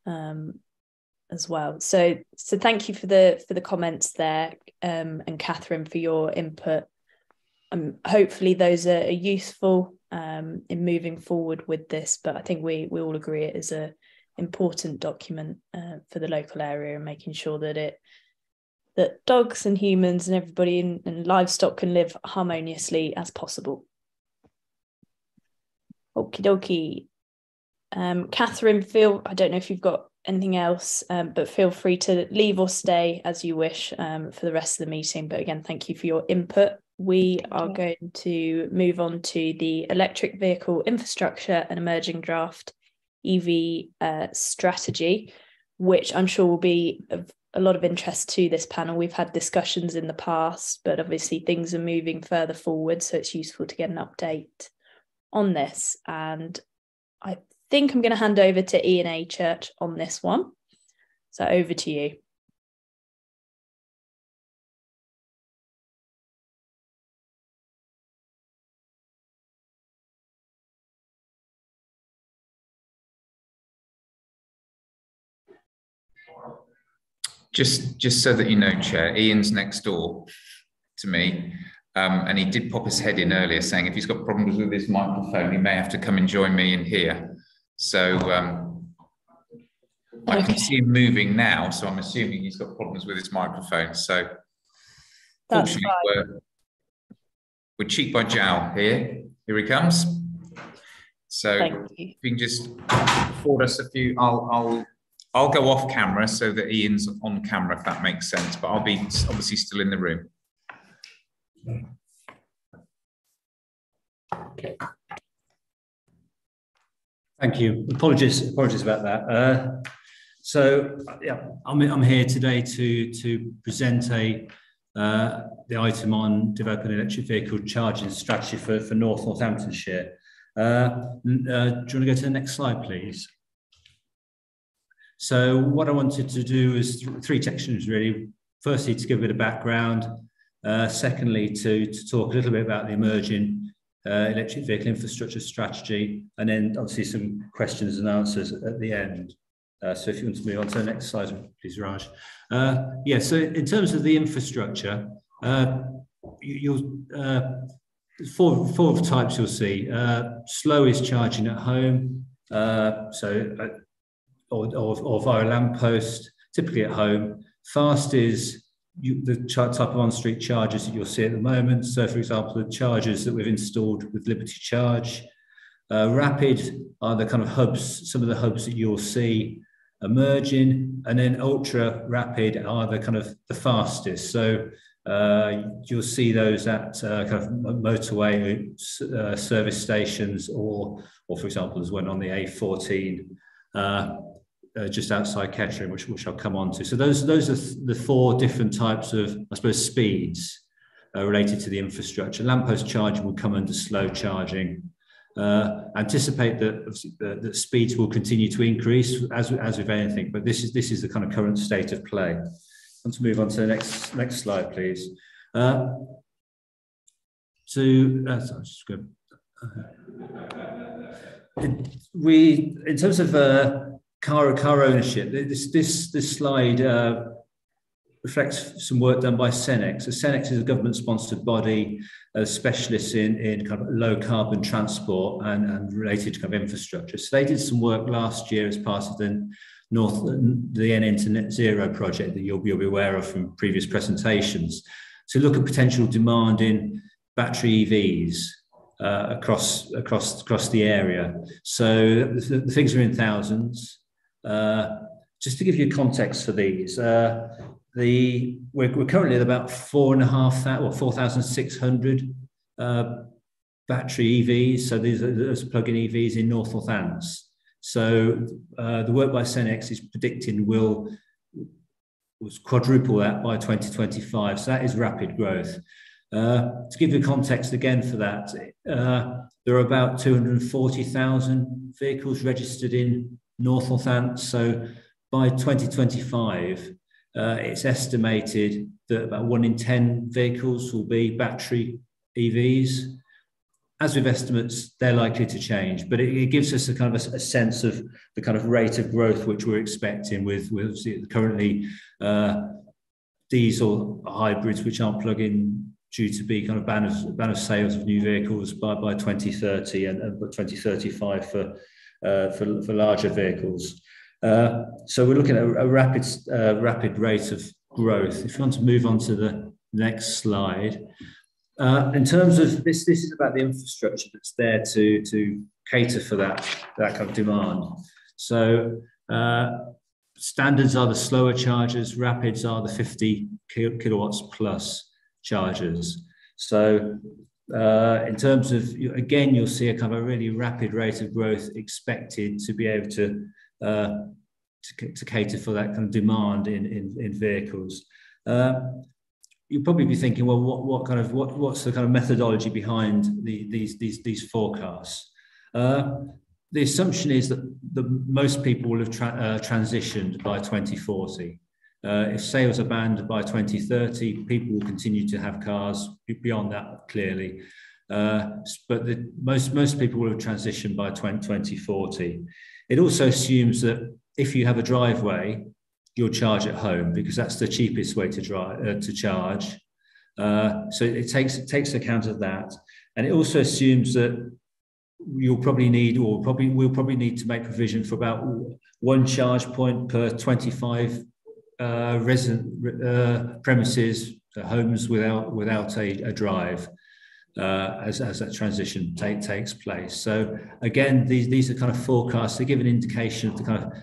as well. So thank you for the comments there, and Catherine for your input. Hopefully those are useful in moving forward with this, but I think we all agree it is a important document for the local area, and making sure that dogs and humans and everybody and livestock can live harmoniously as possible. Okie dokie. Catherine, I don't know if you've got anything else, but feel free to leave or stay as you wish for the rest of the meeting. But again, thank you for your input. We are going to move on to the electric vehicle infrastructure and emerging draft EV strategy, which I'm sure will be of a lot of interest to this panel. We've had discussions in the past, but obviously things are moving further forward, so it's useful to get an update on this. And I think I'm going to hand over to Ian A. Church on this one. So over to you. Just so that you know, Chair, Ian's next door to me, and he did pop his head in earlier saying if he's got problems with his microphone, he may have to come and join me in here. So I can see him moving now, so I'm assuming he's got problems with his microphone. So fortunately, we're cheek by jowl here. Here he comes. So if you can just forward us a few, I'll go off camera so that Ian's on camera, if that makes sense, but I'll be obviously still in the room. Okay. Thank you. Apologies about that. So yeah, I'm here today to present the item on developing an electric vehicle charging strategy for Northamptonshire. Do you want to go to the next slide, please? So what I wanted to do is three sections really. Firstly, to give a bit of background. Secondly, to talk a little bit about the emerging electric vehicle infrastructure strategy, and then obviously some questions and answers at the end. So if you want to move on to the next slide, please, Raj. Yeah, so in terms of the infrastructure, four types you'll see. Slow is charging at home, or via a lamppost, typically at home. Fast is the type of on-street chargers that you'll see at the moment. So, for example, the chargers that we've installed with Liberty Charge. Rapid are the kind of hubs, some of the hubs that you'll see emerging, and then ultra rapid are the kind of the fastest. So you'll see those at kind of motorway service stations, or for example, there's one on the A14. Just outside Kettering, which I'll come on to. So those are the four different types of, I suppose, speeds related to the infrastructure. Lamppost charging will come under slow charging. Anticipate that speeds will continue to increase as with anything, but this is the kind of current state of play. Let's move on to the next slide, please. In terms of car ownership, this slide reflects some work done by Cenex. So Cenex is a government-sponsored body, specialists in kind of low carbon transport and related kind of infrastructure. So they did some work last year as part of the NN to Net Zero project that you'll be aware of from previous presentations, to look at potential demand in battery EVs. across the area. So the figures are in thousands. Just to give you context for these, we're currently at about 4,600 battery EVs. So these are plug-in EVs in North Northants. So the work by Cenex is predicting will quadruple that by 2025. So that is rapid growth. To give you context again for that, there are about 240,000 vehicles registered in North Northants. So by 2025, it's estimated that about 1 in 10 vehicles will be battery EVs. As with estimates, they're likely to change, but it gives us a kind of a sense of the kind of rate of growth which we're expecting with currently diesel hybrids, which aren't plug-in, due to be kind of ban of sales of new vehicles by 2030 and 2035 for larger vehicles. So we're looking at a rapid rate of growth. If you want to move on to the next slide. In terms of this is about the infrastructure that's there to cater for that kind of demand. So standards are the slower chargers, rapids are the 50 kilowatts plus chargers. So in terms of, again, you'll see a kind of a really rapid rate of growth expected to be able to cater for that kind of demand in vehicles. You'll probably be thinking, well, what's the kind of methodology behind these forecasts? The assumption is that most people will have transitioned by 2040. If sales are banned by 2030, people will continue to have cars beyond that, clearly. But most people will have transitioned by 2040. It also assumes that if you have a driveway, you'll charge at home, because that's the cheapest way to charge. So it takes account of that, and it also assumes that we'll probably need to make provision for about 1 charge point per 25 resident premises, homes without a drive, as that transition takes place. So again, these are kind of forecasts. They give an indication of the kind of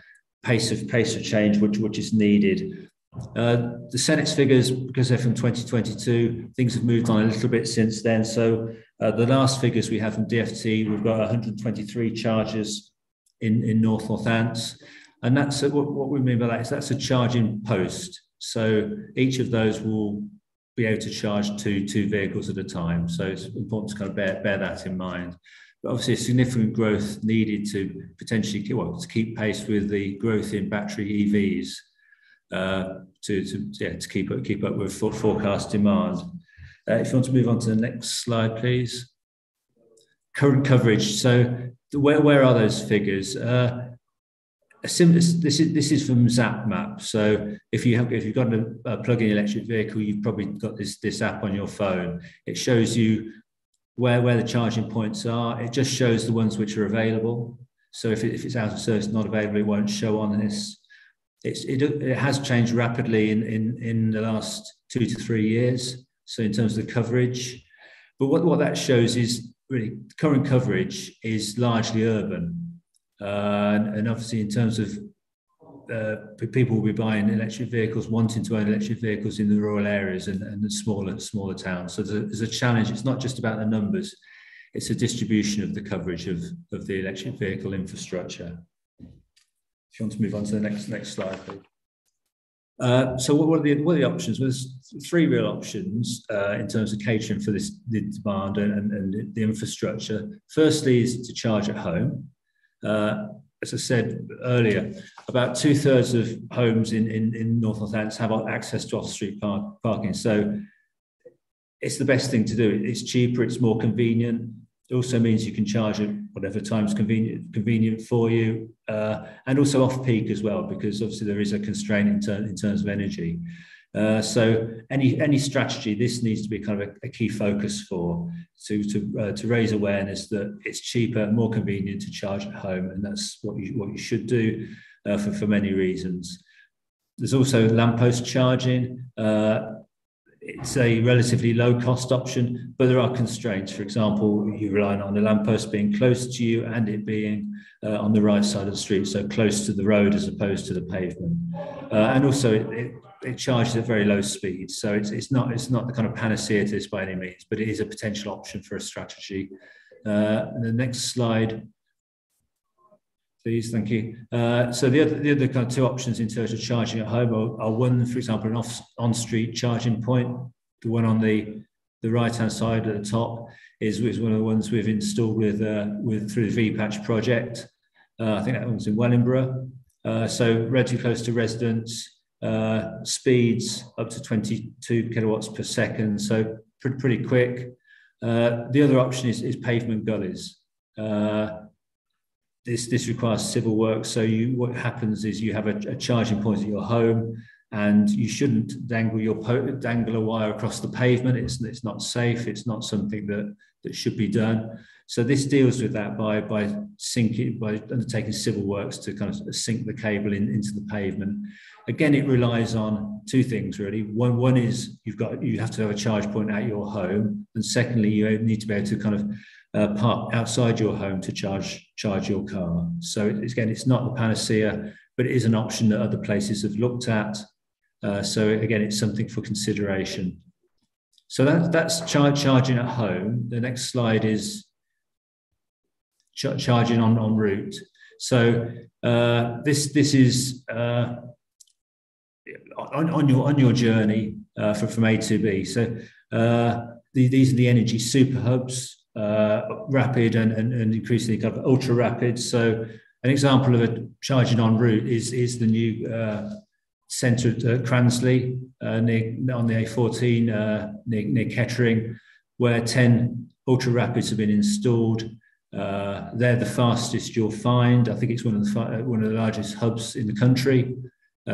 pace of change which is needed. The Cenex figures, because they're from 2022, things have moved on a little bit since then. So the last figures we have from DFT, we've got 123 chargers in North Northants, and that's what we mean by that is that's a charging post. So each of those will be able to charge two vehicles at a time. So it's important to kind of bear that in mind. But obviously, a significant growth needed to potentially to keep pace with the growth in battery EVs, to keep up with forecast demand. If you want to move on to the next slide, please. Current coverage. So where are those figures? This is from ZapMap. So if you've got a plug-in electric vehicle, you've probably got this app on your phone. It shows you where the charging points are. It just shows the ones which are available. So if it's out of service, not available, it won't show on this. It has changed rapidly in the last 2 to 3 years. So in terms of the coverage, but what that shows is really current coverage is largely urban, and obviously in terms of people will be buying electric vehicles, wanting to own electric vehicles in the rural areas and the smaller towns. So there's a challenge. It's not just about the numbers; it's a distribution of the coverage of the electric vehicle infrastructure. If you want to move on to the next slide, please. So what are the options? Well, there's 3 real options in terms of catering for the demand and the infrastructure. Firstly is to charge at home. As I said earlier, about 2/3 of homes in North Northants have access to off-street parking. So it's the best thing to do. It's cheaper, it's more convenient. It also means you can charge at whatever time's convenient for you, and also off-peak as well, because obviously there is a constraint in terms of energy. So any strategy, this needs to be kind of a key focus to raise awareness that it's cheaper, more convenient to charge at home, and that's what you should do for many reasons. There's also lamppost charging. it's a relatively low cost option, but there are constraints. For example, you're relying on the lamppost being close to you and it being on the right side of the street, so close to the road as opposed to the pavement. And also it charges at very low speeds, so it's not the kind of panacea to this by any means, but it is a potential option for a strategy. And the next slide, please. Thank you. So the other kind of two options in terms of charging at home are one, for example, an on-street charging point. The one on the right-hand side at the top is one of the ones we've installed with through the VPatch project. I think that one's in Wellingborough. So relatively close to residents, speeds up to 22 kilowatts per second, so pretty quick. The other option is pavement gullies. This requires civil work. So what happens is you have a charging point at your home, and you shouldn't dangle a wire across the pavement. It's not safe. It's not something that should be done. So this deals with that by undertaking civil works to kind of sink the cable into the pavement. Again, it relies on two things really. One is you have to have a charge point at your home, and secondly, you need to be able to kind of park outside your home to charge your car. So again, it's not the panacea, but it is an option that other places have looked at. So again, it's something for consideration. So that's charging at home. The next slide is charging en route. So this is on your journey from A to B. So these are the energy super hubs. Rapid and increasingly kind of ultra rapid. So an example of a charging en route is the new centre at Cransley on the A14 near Kettering, where 10 ultra rapids have been installed. They're the fastest you'll find. I think it's one of the largest hubs in the country.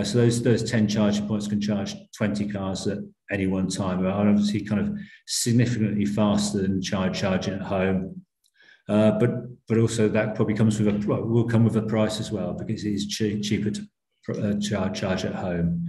So those 10 charging points can charge 20 cars at any one time. Are obviously kind of significantly faster than charging at home, but also that probably will come with a price as well, because it is cheaper to charge at home.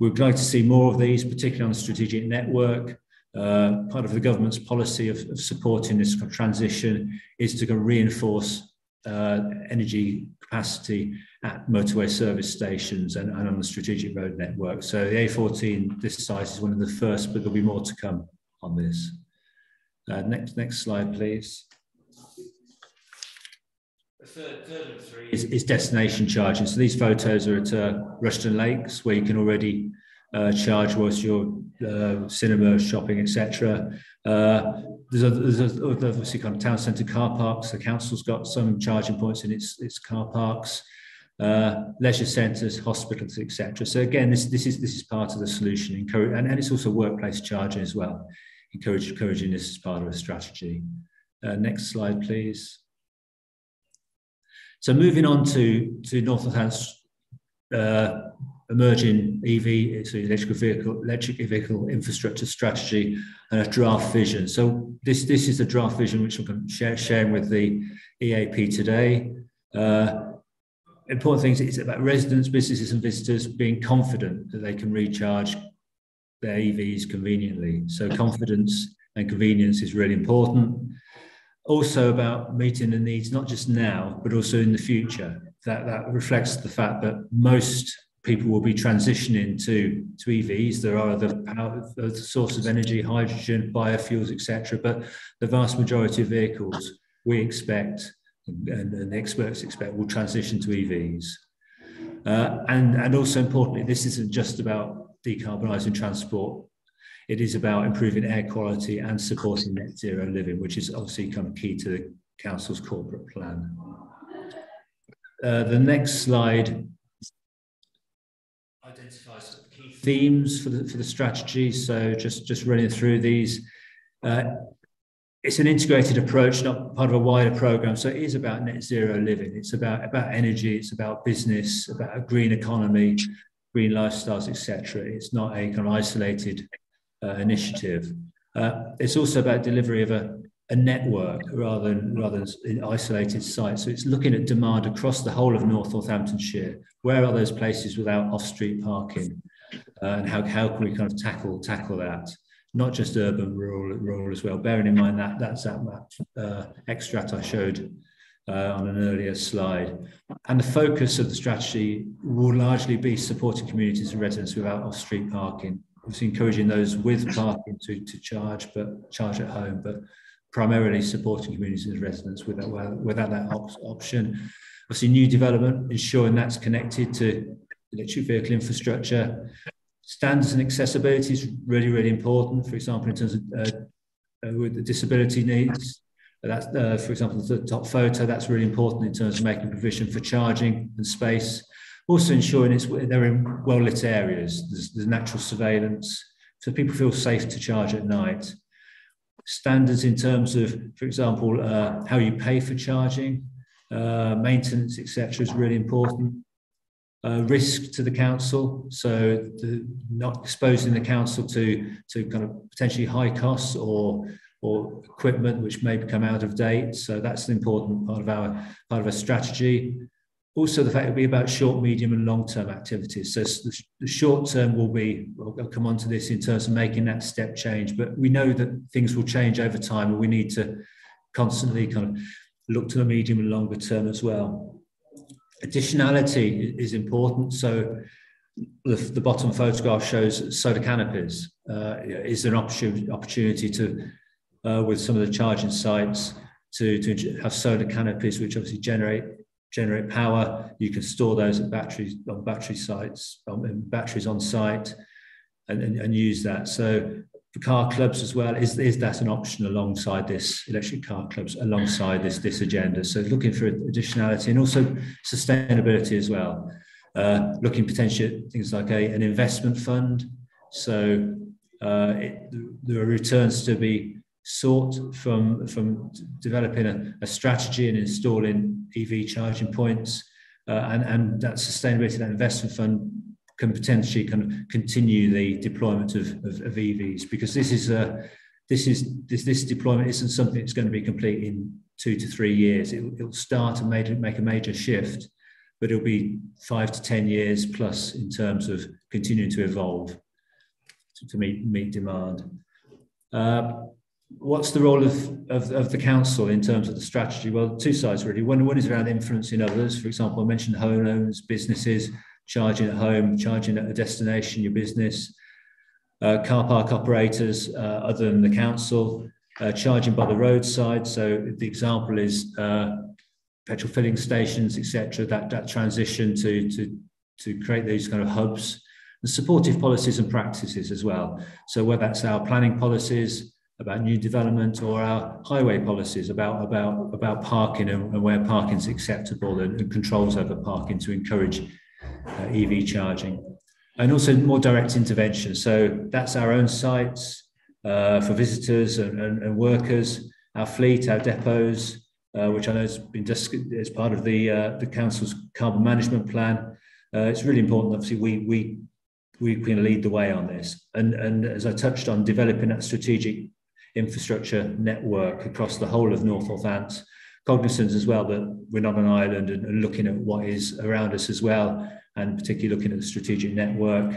We'd like to see more of these, particularly on the strategic network. Part of the government's policy of supporting this transition is to reinforce energy capacity at motorway service stations and on the strategic road network. So the A14 this size is one of the first, but there'll be more to come on this. Next slide, please. The third of three is destination charging. So these photos are at Rushton Lakes, where you can already charge whilst you're cinema, shopping, etc. There's obviously kind of town centre car parks. The council's got some charging points in its car parks, leisure centres, hospitals, etc. So again, this is part of the solution. And it's also workplace charging as well. Encouraging this as part of a strategy. Next slide, please. So moving on to North Northampton's emerging EV, so electric vehicle infrastructure strategy and a draft vision. So this is a draft vision which I'm sharing with the EAP today. Important things, it's about residents, businesses and visitors being confident that they can recharge their EVs conveniently. So confidence and convenience is really important. Also about meeting the needs, not just now, but also in the future. That reflects the fact that most people will be transitioning to EVs. There are other sources of energy, hydrogen, biofuels, etc. But the vast majority of vehicles we expect, and the experts expect, will transition to EVs. And also importantly, this isn't just about decarbonising transport. It is about improving air quality and supporting net zero living, which is obviously kind of key to the council's corporate plan. The next slide identifies key themes for the strategy. So just running through these. It's an integrated approach, not part of a wider program. So it is about net zero living. It's about energy. It's about business, about a green economy, green lifestyles, etc. It's not a kind of isolated initiative. It's also about delivery of a network rather than in isolated sites. So it's looking at demand across the whole of North Northamptonshire. Where are those places without off-street parking? and how can we kind of tackle that, not just urban, rural as well, bearing in mind that that's that extract I showed on an earlier slide. And the focus of the strategy will largely be supporting communities and residents without off-street parking. Obviously encouraging those with parking to charge at home, but primarily supporting communities and residents without that option. Obviously new development, ensuring that's connected to electric vehicle infrastructure. Standards and accessibility is really, really important. For example, in terms of with the disability needs, that's for example, the top photo, that's really important in terms of making provision for charging and space. Also ensuring they're in well-lit areas, there's natural surveillance, so people feel safe to charge at night. Standards in terms of, for example, how you pay for charging, maintenance, etc., is really important. Risk to the council, so not exposing the council to kind of potentially high costs or equipment which may become out of date. So that's an important part of our strategy. Also, the fact it will be about short, medium, and long-term activities. So the short term will be, I'll come on to this in terms of making that step change, but we know that things will change over time, and we need to constantly kind of look to the medium and longer term as well. Additionality is important. So the bottom photograph shows solar canopies. Is there an opportunity to, with some of the charging sites, to have solar canopies which obviously generate power? You can store those at battery sites, batteries on site, and use that. So for car clubs as well, is that an option alongside this, electric car clubs alongside this agenda? So looking for additionality and also sustainability as well. Looking potentially at things like an investment fund. So there are returns to be sought from developing a strategy and installing EV charging points, and that sustainability, that investment fund can potentially kind of continue the deployment of EVs, because this deployment isn't something that's going to be complete in 2 to 3 years. It'll start and make a major shift, but it'll be 5 to 10 years plus in terms of continuing to evolve to meet demand. What's the role of the council in terms of the strategy? Well, two sides really. One is around influencing others. For example, I mentioned homeowners, businesses, charging at home, charging at a destination, your business, car park operators other than the council, charging by the roadside. So the example is petrol filling stations, etc. That transition to create these kind of hubs, and supportive policies and practices as well. So whether that's our planning policies about new development, or our highway policies about parking and where parking is acceptable, and controls over parking to encourage EV charging, and also more direct intervention. So that's our own sites for visitors and workers, our fleet, our depots, which I know has been discussed as part of the council's carbon management plan. It's really important. Obviously, we can lead the way on this, and as I touched on, developing that strategic infrastructure network across the whole of North Northants, cognizant as well that we're not an island, and looking at what is around us as well, and particularly looking at the strategic network,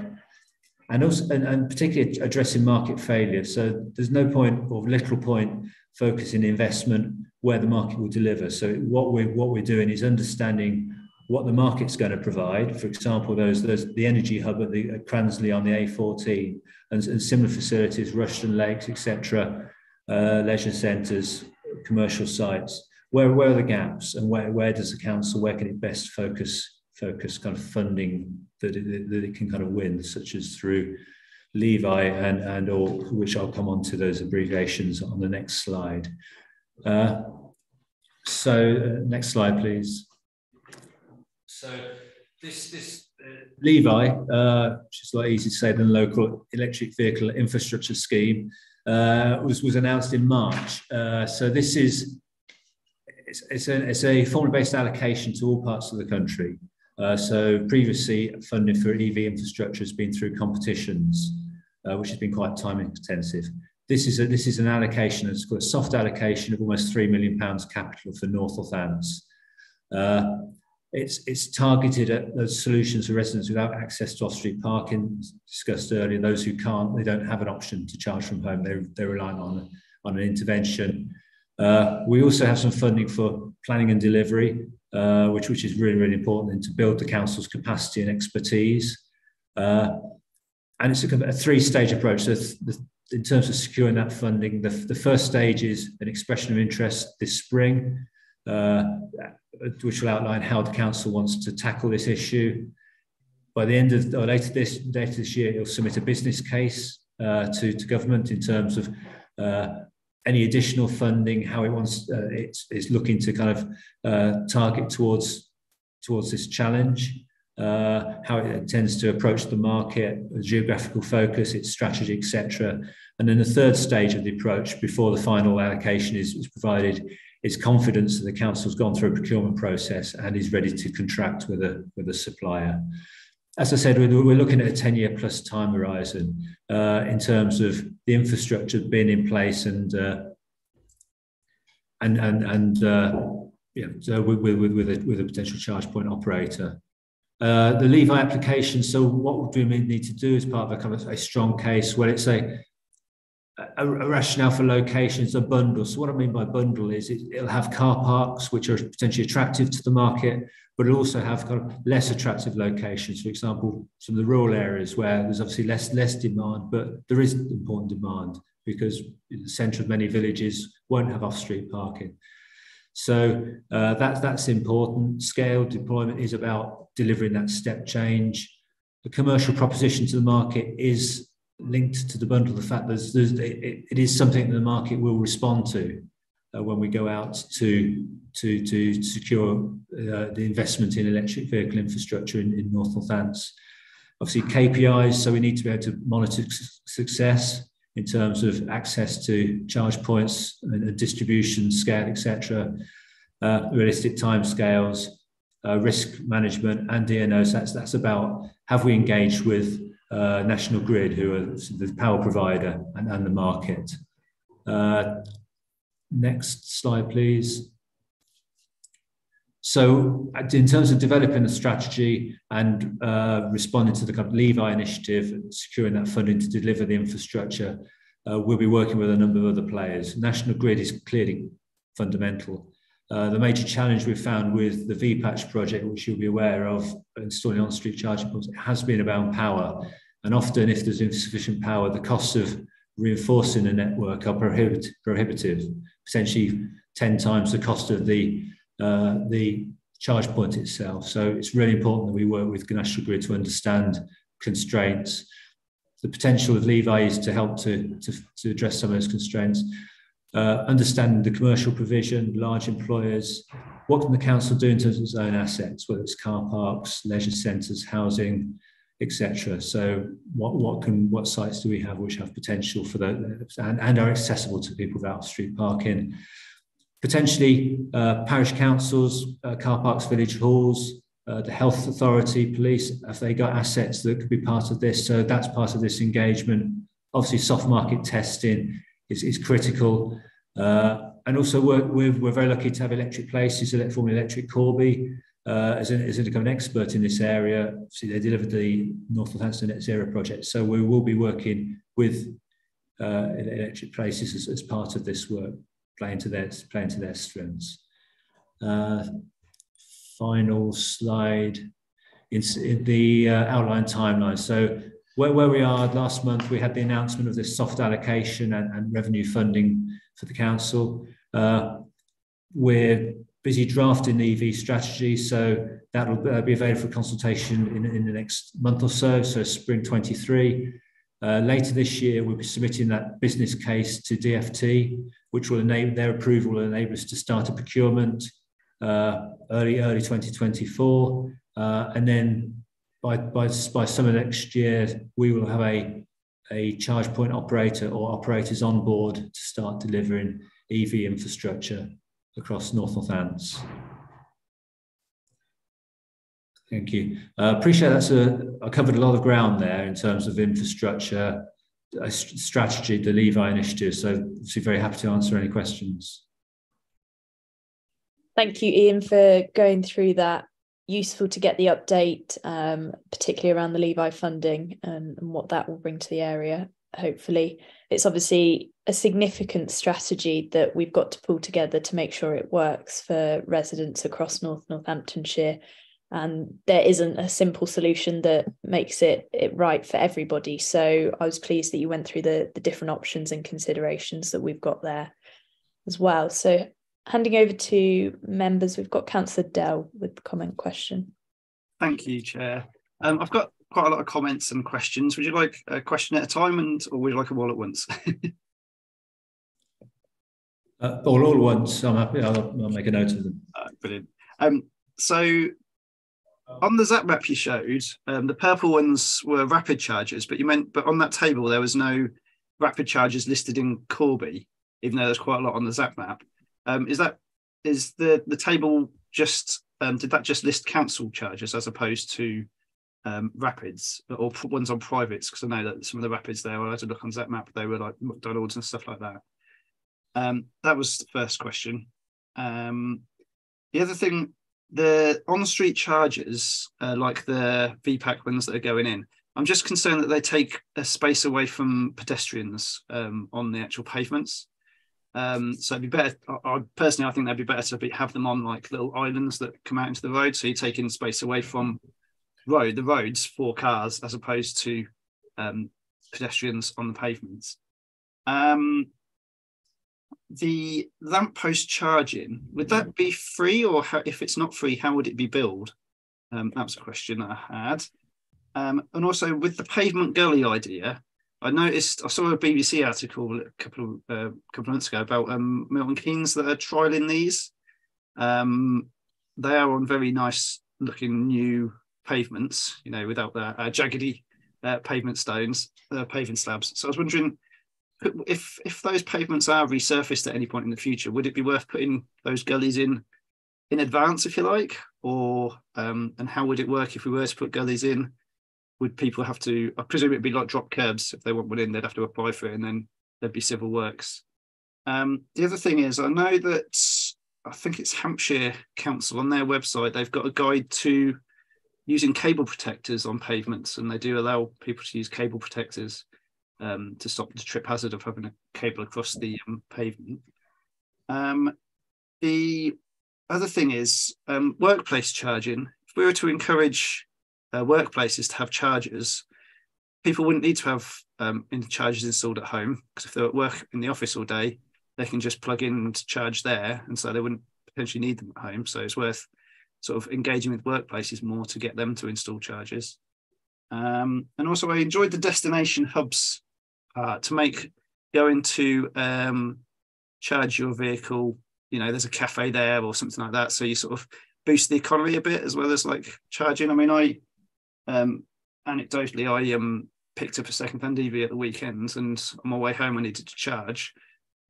and also and particularly addressing market failure. So there's no point, or little point, focusing investment where the market will deliver. So what we're doing is understanding what the market's going to provide. For example, there's the energy hub at Cransley on the A14, and similar facilities, Rushden Lakes, etc., leisure centres, commercial sites. Where are the gaps, and where does the council, where can it best focus kind of funding that it can kind of win, such as through Levi and or which I'll come on to those abbreviations on the next slide. Next slide, please. So this Levi, which is a lot easier to say than local electric vehicle infrastructure scheme, was announced in March. So this is it's a formula-based allocation to all parts of the country. So previously, funding for EV infrastructure has been through competitions, which has been quite time intensive. This is an allocation. It's got a soft allocation of almost £3 million capital for North Northants. It's targeted at those solutions for residents without access to off-street parking, discussed earlier. Those who can't, they don't have an option to charge from home. They're relying on an intervention. We also have some funding for planning and delivery, which is really, really important, and to build the council's capacity and expertise. And it's a three-stage approach. So in terms of securing that funding, the first stage is an expression of interest this spring, which will outline how the council wants to tackle this issue. By the end of, or later this year, it'll submit a business case to government in terms of any additional funding, how it wants, it's looking to kind of target towards this challenge, how it intends to approach the market, geographical focus, its strategy, etc. And then the third stage of the approach, before the final allocation is provided, is confidence that the council's gone through a procurement process and is ready to contract with a supplier. As I said, we're looking at a 10-year plus time horizon in terms of the infrastructure being in place and so with a potential charge point operator. The Levi application. So what do we need to do as part of a kind of a strong case? Well, it's a rationale for locations, a bundle. So what I mean by bundle is it'll have car parks which are potentially attractive to the market, but it'll also have kind of less attractive locations. For example, some of the rural areas where there's obviously less demand, but there is important demand because the centre of many villages won't have off-street parking. So that's important. Scale deployment is about delivering that step change. The commercial proposition to the market is linked to the bundle, the fact that it is something that the market will respond to when we go out to secure the investment in electric vehicle infrastructure in North Northants. Obviously KPIs, so we need to be able to monitor success in terms of access to charge points and distribution scale, etc. Realistic timescales, risk management and DNOs. That's about, have we engaged with National Grid, who are the power provider, and the market. Next slide, please. So in terms of developing a strategy and responding to the kind of Levi initiative and securing that funding to deliver the infrastructure, we'll be working with a number of other players. National Grid is clearly fundamental. The major challenge we've found with the VPatch project, which you'll be aware of, installing on-street charging points, it has been about power. And often, if there's insufficient power, the costs of reinforcing the network are prohibitive, essentially 10 times the cost of the charge point itself. So it's really important that we work with National Grid to understand constraints. The potential of Levi is to help to address some of those constraints. Understanding the commercial provision, large employers, what can the council do in terms of its own assets, whether it's car parks, leisure centres, housing, etc. So what sites do we have which have potential for that and are accessible to people without street parking? Potentially parish councils, car parks, village halls, the health authority, police, if they got assets that could be part of this. So that's part of this engagement. Obviously, soft market testing is critical. And also we're very lucky to have Electric Places, formerly Electric Corby, as an expert in this area. Obviously, they delivered the North Northampton Net Zero project. So we will be working with Electric Places as part of this work, playing to their strengths. Final slide. In the outline timeline. So where we are, last month we had the announcement of this soft allocation and revenue funding for the council. We're busy drafting the EV strategy, so that will be available for consultation in the next month or so spring 23. Later this year, we'll be submitting that business case to DfT, which will enable their approval, will enable us to start a procurement early 2024. And then by summer next year, we will have a charge point operator or operators on board to start delivering EV infrastructure across North Northants. Thank you. Appreciate I covered a lot of ground there in terms of infrastructure, strategy, the Levi initiative. So obviously very happy to answer any questions. Thank you, Ian, for going through that. useful to get the update, particularly around the Levi funding and what that will bring to the area. Hopefully, it's obviously a significant strategy that we've got to pull together to make sure it works for residents across Northamptonshire. And there isn't a simple solution that makes it right for everybody. So I was pleased that you went through the different options and considerations that we've got there as well. So handing over to members, we've got Councillor Dell with the comment question. Thank you, Chair. I've got quite a lot of comments and questions. Would you like a question at a time, or would you like them all at once? All at once. I'm happy. I'll make a note of them. Brilliant. So on the ZAP map you showed, the purple ones were rapid charges, but on that table there was no rapid charges listed in Corby, even though there's quite a lot on the ZAP map. Is the table just did that just list council charges as opposed to rapids or ones on privates? Because I know that some of the rapids there, I had to look on ZAP map, they were like McDonald's and stuff like that. That was the first question. The other thing, the on-street charges, like the VPAC ones that are going in, I'm just concerned that they take a space away from pedestrians on the actual pavements. So it'd be better. I think they'd be better to have them on like little islands that come out into the road, so you're taking space away from the roads for cars as opposed to pedestrians on the pavements. The lamppost charging, would that be free, or if it's not free, how would it be billed? That was a question that I had. And also with the pavement gully idea, I saw a BBC article a couple of months ago about Milton Keynes that are trialling these. They are on very nice looking new pavements, without the jaggedy pavement stones, paving slabs. So I was wondering, if those pavements are resurfaced at any point in the future, would it be worth putting those gullies in advance, if you like, or and how would it work if we were to put gullies in? Would people have to, I presume it'd be like drop curbs, if they want one in, they'd have to apply for it, and then there'd be civil works. The other thing is, I know that, I think it's Hampshire Council, on their website, they've got a guide to using cable protectors on pavements, and they do allow people to use cable protectors to stop the trip hazard of having a cable across the pavement. The other thing is workplace charging. If we were to encourage workplaces to have chargers, people wouldn't need to have chargers installed at home, because if they're at work in the office all day, they can just plug in to charge there, and so they wouldn't potentially need them at home. So it's worth sort of engaging with workplaces more to get them to install chargers. And also I enjoyed the destination hubs to make going to charge your vehicle, there's a cafe there or something like that, so you sort of boost the economy a bit as well as like charging. I mean, anecdotally, I picked up a second-hand EV at the weekend, and on my way home I needed to charge,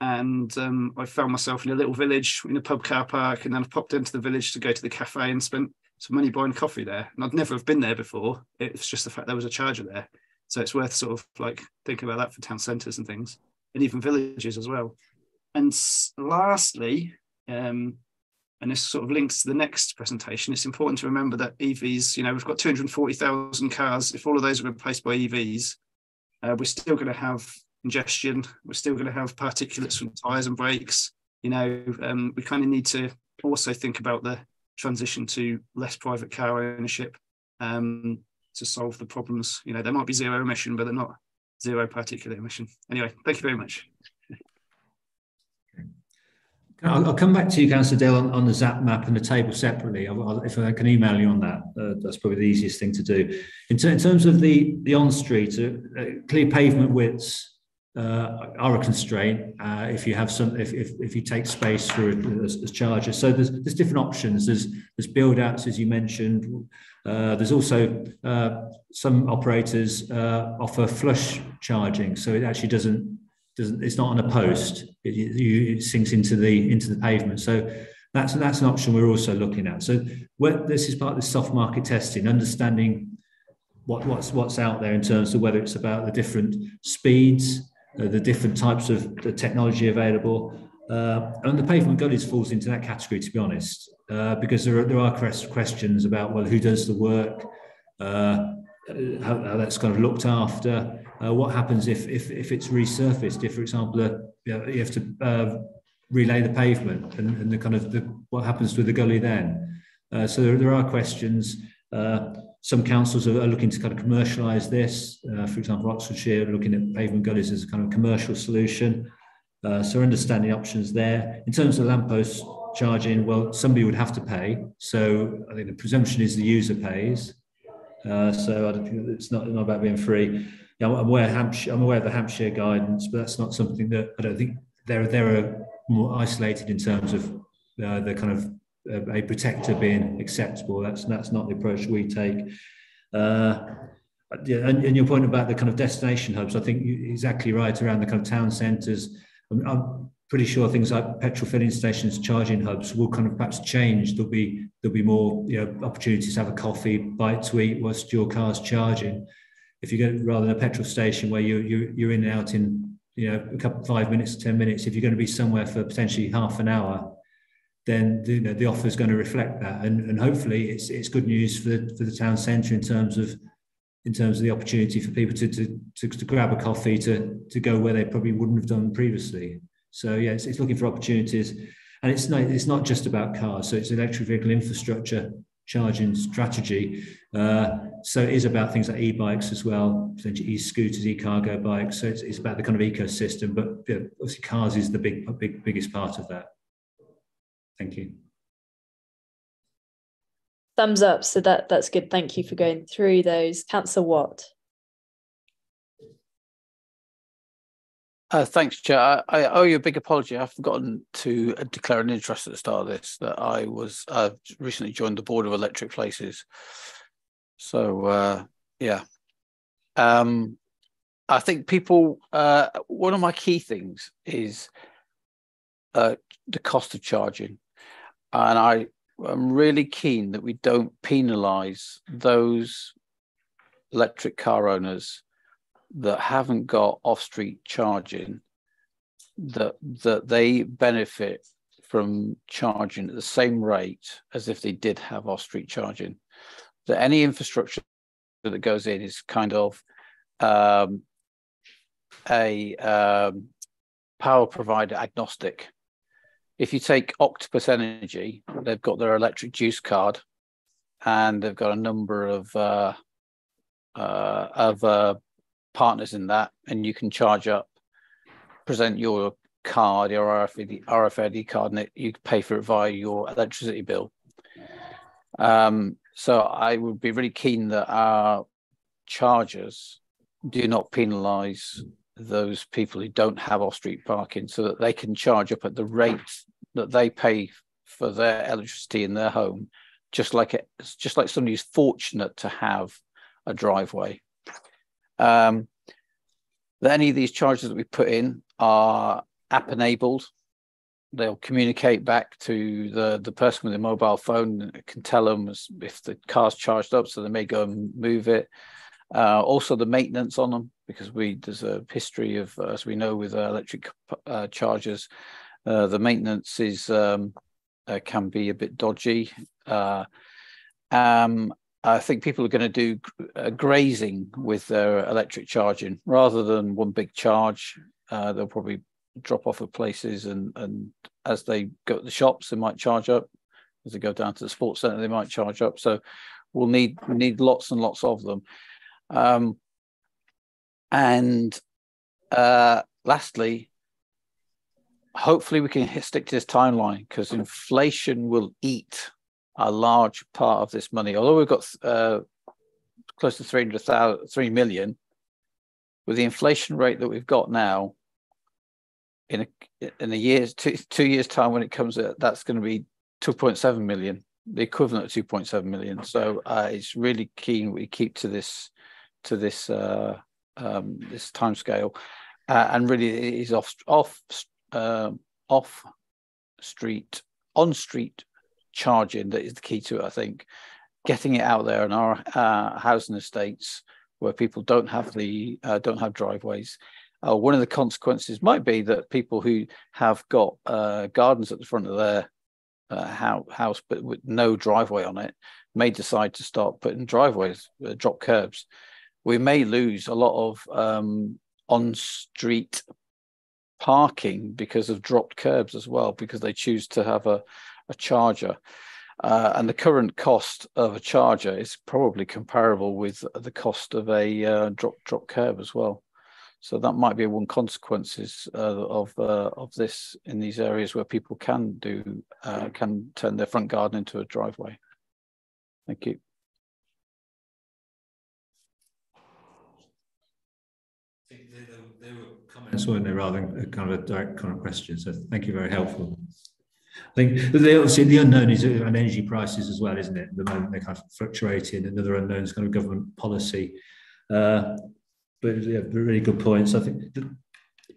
and I found myself in a little village in a pub car park, and then I popped into the village to go to the cafe and spent some money buying coffee there. And I'd never have been there before. It's just the fact there was a charger there. So it's worth sort of like thinking about that for town centres and things, and even villages as well. And lastly, and this sort of links to the next presentation, it's important to remember that EVs, we've got 240,000 cars. If all of those are replaced by EVs, we're still going to have congestion. We're still going to have particulates from tyres and brakes. We kind of need to also think about the transition to less private car ownership to solve the problems. There might be zero emission, but they're not zero particulate emission. Anyway, thank you very much. I'll come back to you, Councillor Dale, on the ZAP map and the table separately. If I can email you on that, that's probably the easiest thing to do. In terms of the on-street, clear pavement widths are a constraint if you have if you take space through as chargers. So there's different options. There's build outs, as you mentioned. There's also some operators offer flush charging, so it actually doesn't. It's not on a post. It sinks into the pavement. So that's an option we're also looking at. So this is part of the soft market testing, understanding what's out there in terms of whether it's about the different speeds, the different types of the technology available, and the pavement gullies falls into that category. To be honest, because there are questions about, well, who does the work, how that's kind of looked after, what happens if it's resurfaced, if, for example, you have to relay the pavement, and the kind of what happens with the gully then. So there are questions. Some councils are looking to kind of commercialise this. For example, Oxfordshire are looking at pavement gullies as a kind of commercial solution. So understanding options there. In terms of lamppost charging, well, somebody would have to pay. So I think the presumption is the user pays. So I don't think it's not about being free. Yeah, I'm aware of the Hampshire guidance, but that's not something that I don't think they're more isolated in terms of the kind of a protector being acceptable. That's not the approach we take. Yeah, and your point about the kind of destination hubs, I think you're exactly right around the kind of town centres. I'm pretty sure things like petrol filling stations, charging hubs will kind of perhaps change. There'll be more, opportunities to have a coffee, bite to eat whilst your car's charging. If you go rather than a petrol station where you're in and out in a couple 5 minutes, 10 minutes, if you're going to be somewhere for potentially half an hour, then the offer is going to reflect that, and hopefully it's good news for the town centre in terms of the opportunity for people to grab a coffee, to go where they probably wouldn't have done previously. So yeah, it's looking for opportunities, and it's not just about cars. So it's electric vehicle infrastructure charging strategy. So it is about things like e-bikes as well, potentially e-scooters, e-cargo bikes. So it's about the kind of ecosystem, but obviously cars is the biggest part of that. Thank you. Thumbs up. So that's good. Thank you for going through those. Councillor Watt. Thanks, Chair. I owe you a big apology. I've forgotten to declare an interest at the start of this, that I've recently joined the board of Electric Places. So, yeah. I think people, one of my key things is the cost of charging. And I'm really keen that we don't penalise those electric car owners that haven't got off-street charging, that they benefit from charging at the same rate as if they did have off-street charging. That any infrastructure that goes in is kind of a power provider agnostic. If you take Octopus Energy, they've got their electric juice card, and they've got a number of partners in that, and you can charge up, present your card, your RFID card, and you pay for it via your electricity bill. So I would be really keen that our chargers do not penalise those people who don't have off-street parking, so that they can charge up at the rate that they pay for their electricity in their home, just like somebody who's fortunate to have a driveway. Any of these chargers that we put in are app enabled. They'll communicate back to the person with a mobile phone, and can tell them if the car's charged up, so they may go and move it. Also the maintenance on them, because there's a history of, as we know, with electric chargers, the maintenance is can be a bit dodgy. I think people are going to do grazing with their electric charging rather than one big charge. They'll probably drop off at places, and as they go to the shops, they might charge up. As they go down to the sports centre, they might charge up. So we'll need lots and lots of them. Lastly, hopefully we can stick to this timeline, because inflation will eat a large part of this money. Although we've got close to 3 million, with the inflation rate that we've got now, in a year's 2 years time, when it comes out, that's going to be 2.7 million, the equivalent of 2.7 million. So it's really keen we keep to this this time scale, and really it is on street charging that is the key to it. I think getting it out there in our housing estates where people don't have driveways. One of the consequences might be that people who have got gardens at the front of their house, but with no driveway on it, may decide to start putting driveways, drop curbs, we may lose a lot of on-street parking because of dropped curbs as well, because they choose to have a charger. And the current cost of a charger is probably comparable with the cost of a drop curb as well. So that might be one consequences of this in these areas where people can turn their front garden into a driveway. Thank you. I think they were comments, weren't they, rather than a kind of a direct kind of question. So thank you, very helpful. I think obviously the unknown is around energy prices as well, isn't it? At the moment they're kind of fluctuating. Another unknown is kind of government policy. But yeah, really good points. I think the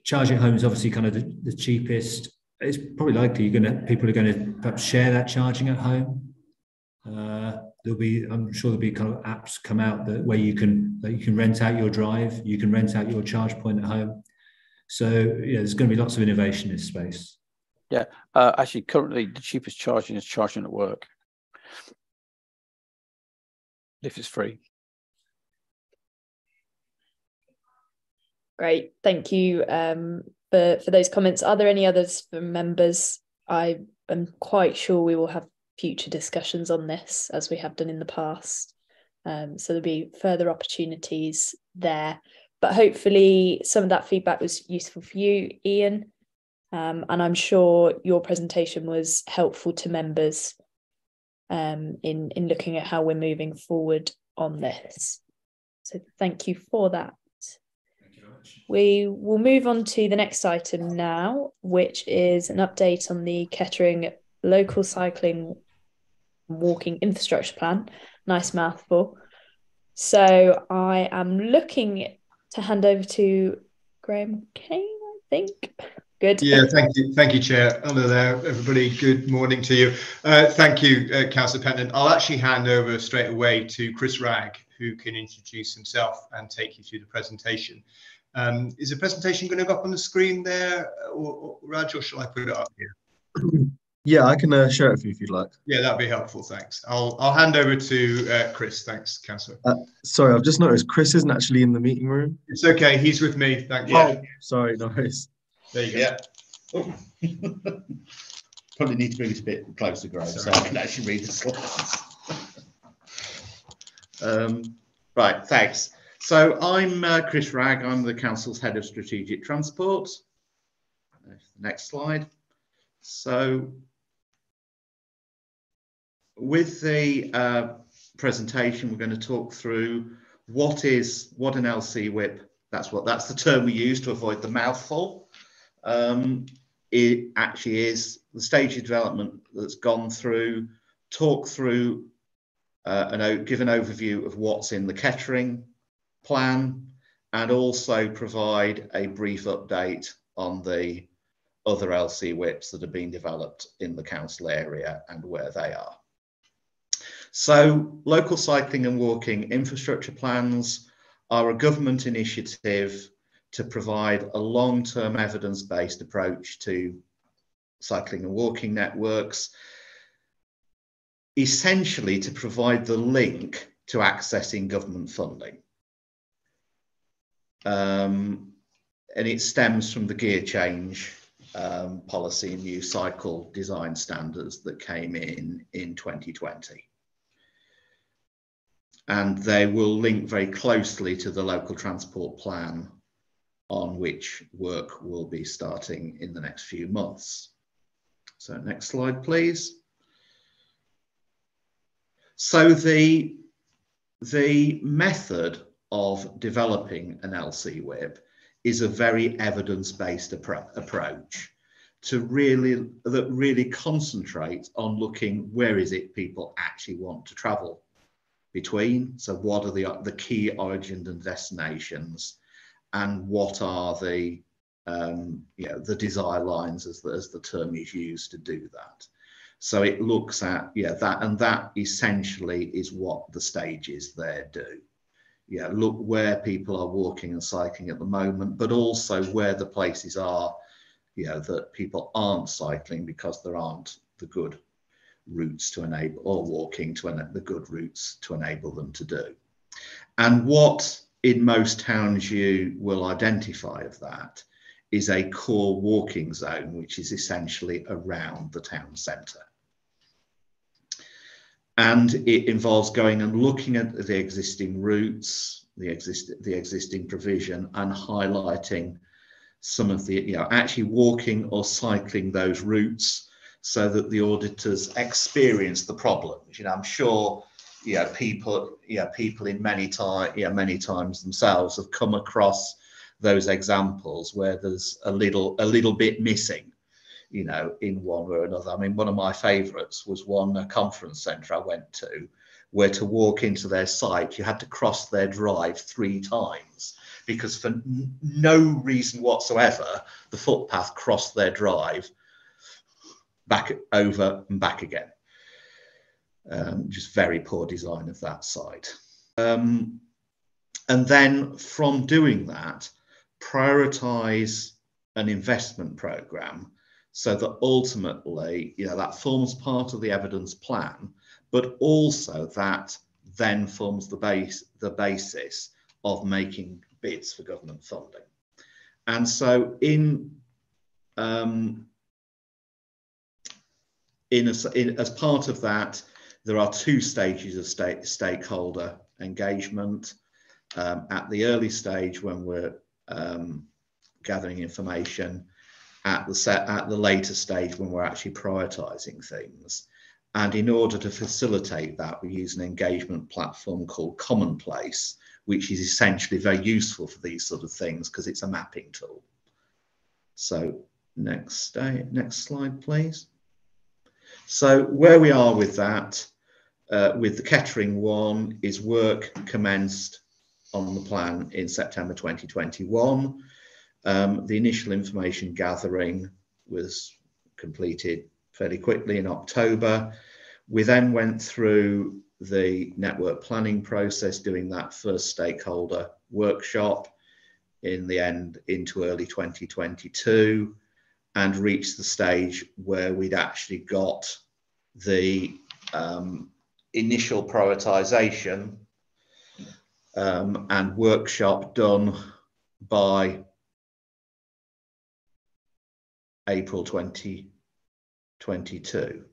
charging at home is obviously kind of the cheapest. It's probably likely people are going to perhaps share that charging at home. I'm sure there'll be kind of apps come out where you can rent out your drive, you can rent out your charge point at home. So yeah, there's going to be lots of innovation in this space. Yeah, actually, currently the cheapest charging is charging at work, if it's free. Great, thank you for those comments. Are there any others from members? I am quite sure we will have future discussions on this as we have done in the past. So there'll be further opportunities there. But hopefully some of that feedback was useful for you, Ian. And I'm sure your presentation was helpful to members in looking at how we're moving forward on this. So thank you for that. We will move on to the next item now, which is an update on the Kettering Local Cycling Walking Infrastructure Plan. Nice mouthful. So I am looking to hand over to Graham Kane, I think. Good. Yeah, thank you, Chair. Hello there, everybody. Good morning to you. Thank you, Councillor Penton. I'll actually hand over straight away to Chris Ragg, who can introduce himself and take you through the presentation. Is the presentation going to go up on the screen there, or Raj, or shall I put it up here? Yeah, I can share it for you if you'd like. Yeah, that'd be helpful. Thanks. I'll hand over to Chris. Thanks, Councillor. Sorry, I've just noticed Chris isn't actually in the meeting room. It's okay. He's with me. Thank you. Oh, sorry, no worries. There you go. Yeah. Oh. Probably need to bring it a bit closer, Graham, so I can actually read the slides. Right, thanks. So I'm Chris Ragg. I'm the Council's Head of Strategic Transport. Next slide. So with the presentation, we're going to talk through what an LC whip. That's the term we use to avoid the mouthful. It actually is the stage of development that's gone through, talk through give an overview of what's in the Kettering plan, and also provide a brief update on the other LC whips that are being developed in the council area and where they are. So local cycling and walking infrastructure plans are a government initiative to provide a long-term evidence-based approach to cycling and walking networks, essentially to provide the link to accessing government funding. And it stems from the gear change policy and new cycle design standards that came in 2020. And they will link very closely to the local transport plan, on which work will be starting in the next few months. So next slide, please. So the method of developing an LC whip is a very evidence-based approach that really concentrates on looking where is it people actually want to travel between. So what are the key origins and destinations, and what are the desire lines, as the term is used to do that. So it looks at that, and that essentially is what the stages there do. Look where people are walking and cycling at the moment, but also where the places are that people aren't cycling because there aren't the good routes to enable, or walking to the good routes to enable them to do. And what in most towns you will identify of that is a core walking zone, which is essentially around the town centre. And it involves going and looking at the existing routes, the existing provision, and highlighting some of the, actually walking or cycling those routes so that the auditors experience the problems. I'm sure, people in many times themselves have come across those examples where there's a little bit missing, in one or another. I mean, one of my favourites was one conference centre I went to, where to walk into their site, you had to cross their drive 3 times, because for no reason whatsoever, the footpath crossed their drive back over and back again. Just very poor design of that site. And then from doing that, prioritise an investment programme so that ultimately, that forms part of the evidence plan, but also that then forms the basis of making bids for government funding. And so as part of that, there are 2 stages of stakeholder engagement. At the early stage, when we're gathering information, at the later stage when we're actually prioritising things. And in order to facilitate that, we use an engagement platform called Commonplace, which is essentially very useful for these sort of things because it's a mapping tool. So next slide, please. So where we are with that, with the Kettering one, is work commenced on the plan in September 2021. The initial information gathering was completed fairly quickly in October. We then went through the network planning process, doing that first stakeholder workshop in the end into early 2022, and reached the stage where we'd actually got the initial prioritisation and workshop done by April 2022.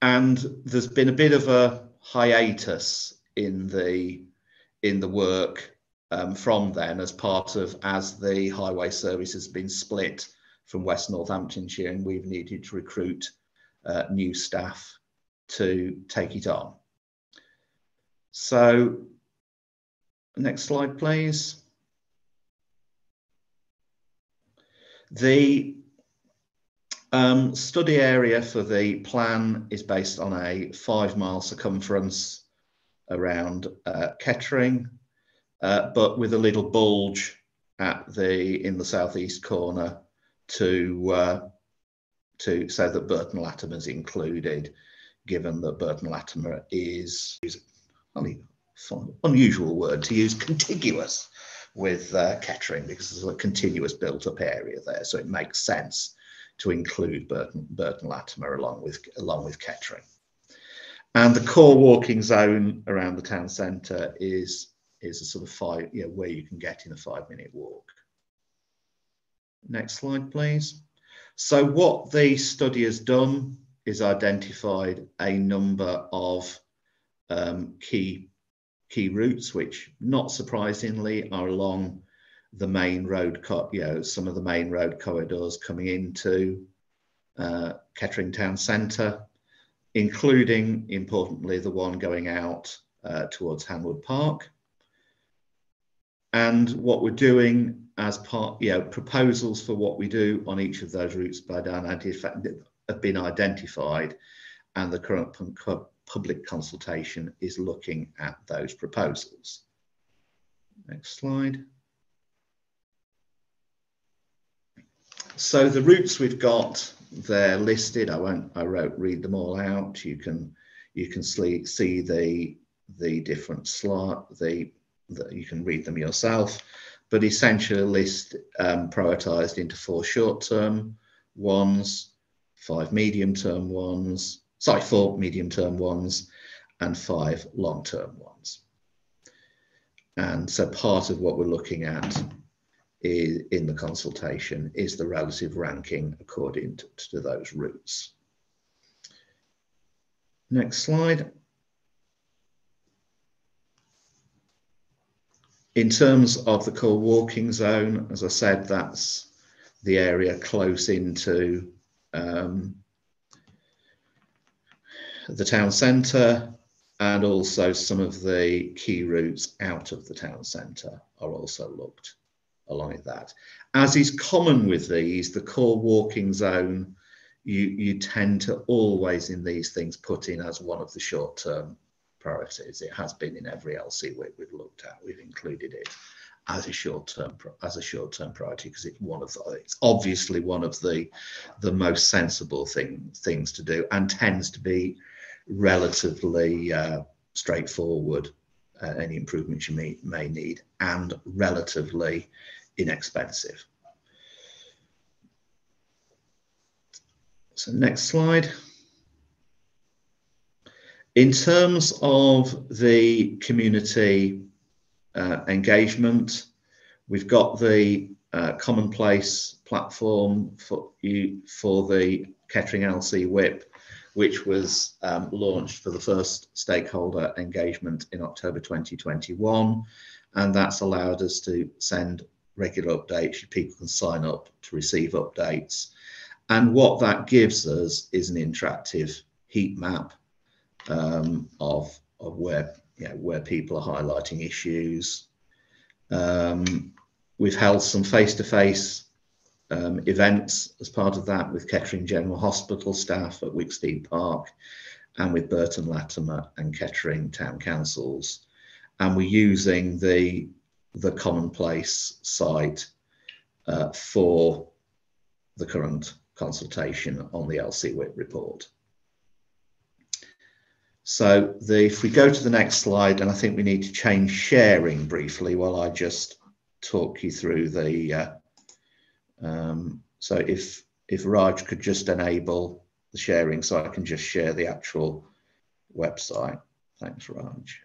And there's been a bit of a hiatus in the work from then, as the highway service has been split from West Northamptonshire, and we've needed to recruit new staff to take it on. So next slide, please. The study area for the plan is based on a 5-mile circumference around Kettering, but with a little bulge in the southeast corner so that Burton Latimer is included, given that Burton Latimer is an unusual word to use, contiguous with Kettering, because there's a continuous built-up area there, so it makes sense to include Burton Latimer along with Kettering. And the core walking zone around the town centre is a sort of where you can get in a 5-minute walk. Next slide, please. So what the study has done is identified a number of key routes, which, not surprisingly, are along the main road, some of the main road corridors coming into Kettering town centre, including, importantly, the one going out towards Hanwood Park. And what we're doing as part, proposals for what we do on each of those routes have been identified, and the current public consultation is looking at those proposals. Next slide. So the routes we've got, they're listed. I won't read them all out. You can see the different slides. You can read them yourself, but essentially list prioritised into 4 short-term ones, 5 medium-term ones, 4 medium-term ones, and 5 long-term ones. And so part of what we're looking at is, in the consultation, is the relative ranking according to those routes. Next slide. In terms of the core walking zone, as I said, that's the area close into the town centre, and also some of the key routes out of the town centre are also looked along that. As is common with these, the core walking zone, you tend to always in these things put in as one of the short-term priorities. It has been in every LCWIP we've looked at. We've included it as a short-term priority because it's obviously one of the most sensible things to do, and tends to be relatively straightforward. Any improvements you may need, and relatively inexpensive. So next slide. In terms of the community engagement, we've got the commonplace platform for the Kettering LCWIP, which was launched for the first stakeholder engagement in October 2021. And that's allowed us to send regular updates. People can sign up to receive updates. And what that gives us is an interactive heat map of where people are highlighting issues. We've held some face-to-face events as part of that with Kettering General Hospital staff at Wicksteed Park, and with Burton Latimer and Kettering Town Councils. And we're using the commonplace site for the current consultation on the LCWIP report. So if we go to the next slide, and I think we need to change sharing briefly while I just talk you through the, so if Raj could just enable the sharing so I can just share the actual website. Thanks, Raj.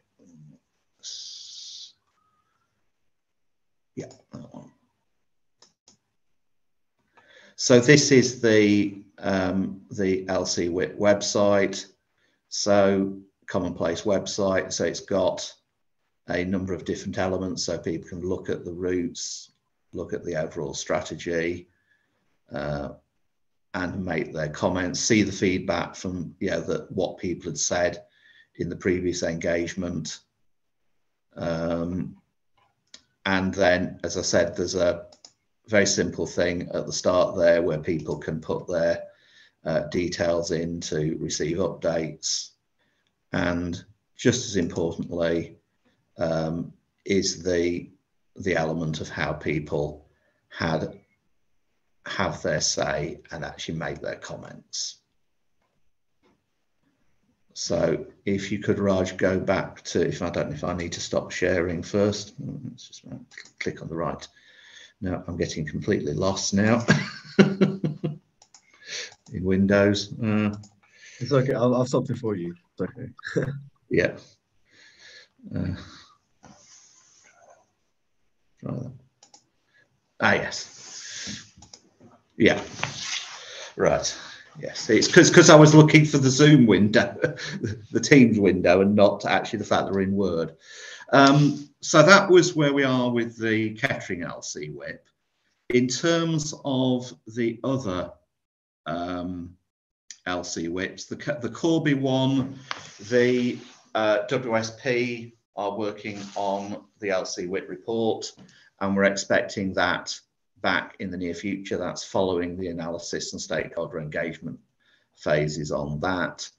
Yeah, that one. So this is the LCWIP website. So commonplace website. So it's got a number of different elements, so people can look at the routes, look at the overall strategy, and make their comments, see the feedback from what people had said in the previous engagement. And then, as I said, there's a very simple thing at the start there where people can put their details in to receive updates. And just as importantly is the element of how people have their say and actually make their comments. So if you could, Raj, go back to, I don't know if I need to stop sharing first. Let's just click on the right. No, I'm getting completely lost now in Windows. It's okay. I'll stop it for you. It's okay. Yeah. Yes. Yeah. Right. Yes, it's because I was looking for the Zoom window, the Teams window, and not actually the fact that we're in Word. So that was where we are with the Kettering LCWIP. In terms of the other LCWIPs, the Corby one, the WSP are working on the LCWIP report, and we're expecting that back in the near future. That's following the analysis and stakeholder engagement phases on that.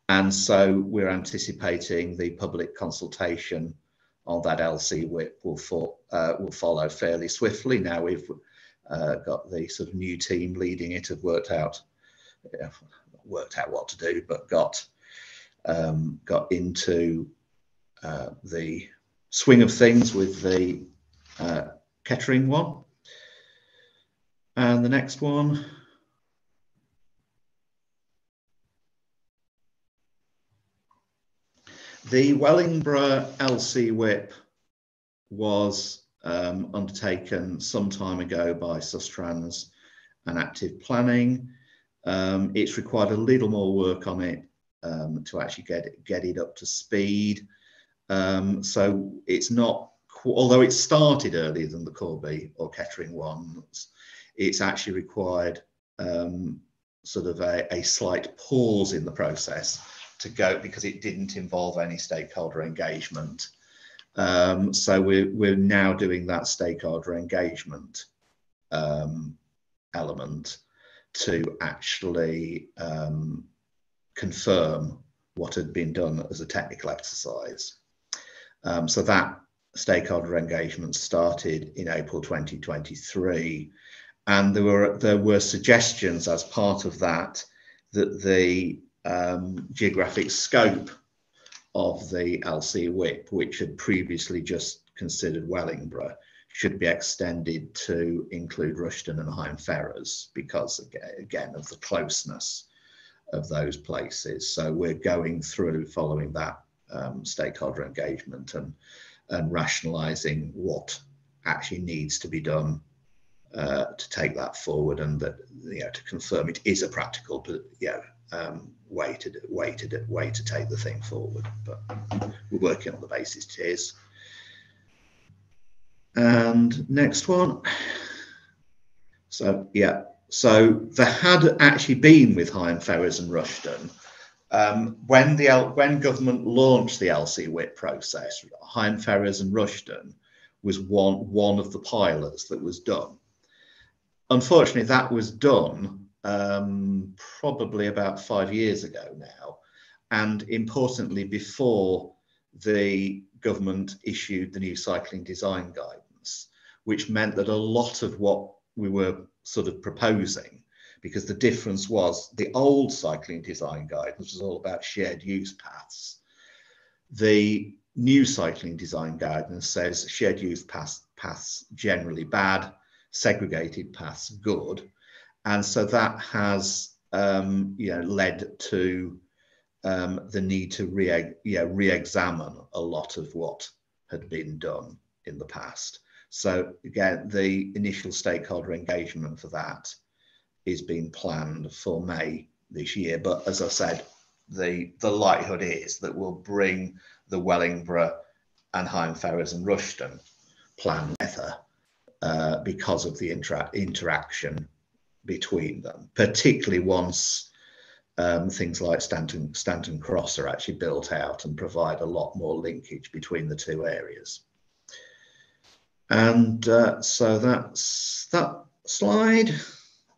And so we're anticipating the public consultation on that LCWIP will follow fairly swiftly. Now we've got the sort of new team leading it, have worked out what to do, but got into the swing of things with the Kettering one. And the next one, The Wellingborough LC WIP was undertaken some time ago by Sustrans and Active Planning. It's required a little more work on it to actually get it up to speed. So it's not, although it started earlier than the Corby or Kettering ones, it's actually required sort of a slight pause in the process to go, because it didn't involve any stakeholder engagement. So we're now doing that stakeholder engagement element to actually confirm what had been done as a technical exercise. So that stakeholder engagement started in April 2023, and there were suggestions as part of that the geographic scope of the LC WIP, which had previously just considered Wellingborough, should be extended to include Rushden and Hyme Ferrers, because again of the closeness of those places. So we're going through, following that stakeholder engagement and rationalising what actually needs to be done to take that forward, and that, you know, to confirm it is a practical, but way to take the thing forward. But we're working on the basis it is. And next one. So yeah, so there had actually been with Hyme Ferrers and Rushden, when government launched the LC WIP process, Hyme Ferrers and Rushden was one of the pilots that was done. Unfortunately, that was done probably about 5 years ago now, and importantly, before the government issued the new cycling design guidance, which meant that a lot of what we were sort of proposing, because the difference was the old cycling design guidance was all about shared use paths. The new cycling design guidance says shared use paths generally bad, segregated paths good, and so that has led to the need to re-examine a lot of what had been done in the past. So again, the initial stakeholder engagement for that is being planned for May this year. But as I said, the likelihood is that we'll bring the Wellingborough and Hyme Ferrers and Rushden plan together because of the interaction between them, particularly once things like Stanton Cross are actually built out and provide a lot more linkage between the two areas. And so that's that slide.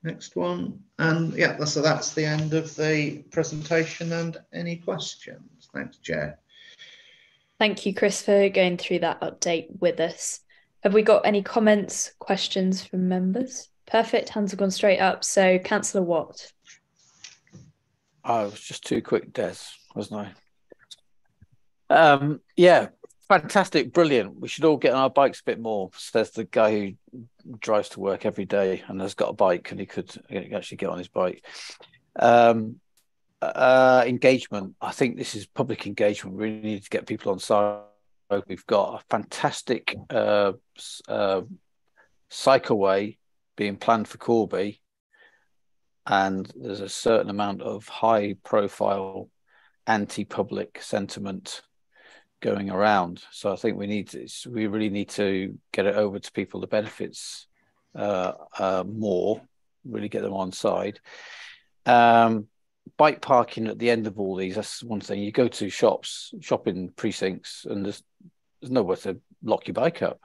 Next one. And yeah, so that's the end of the presentation. And any questions? Thanks, Chair. Thank you, Chris, for going through that update with us. Have we got any comments, questions from members? Perfect, hands have gone straight up. So Councillor Watt. I was just too quick, Des, wasn't I? Yeah, fantastic, brilliant. We should all get on our bikes a bit more, says the guy who drives to work every day and has got a bike, and he could actually get on his bike. Engagement. I think this is public engagement. We really need to get people on side. We've got a fantastic cycleway being planned for Corby, and there's a certain amount of high-profile anti-public sentiment going around. So I think we really need to get it over to people, the benefits more, really get them on side. Bike parking at the end of all these, that's one thing. You go to shopping precincts, and there's nowhere to lock your bike up.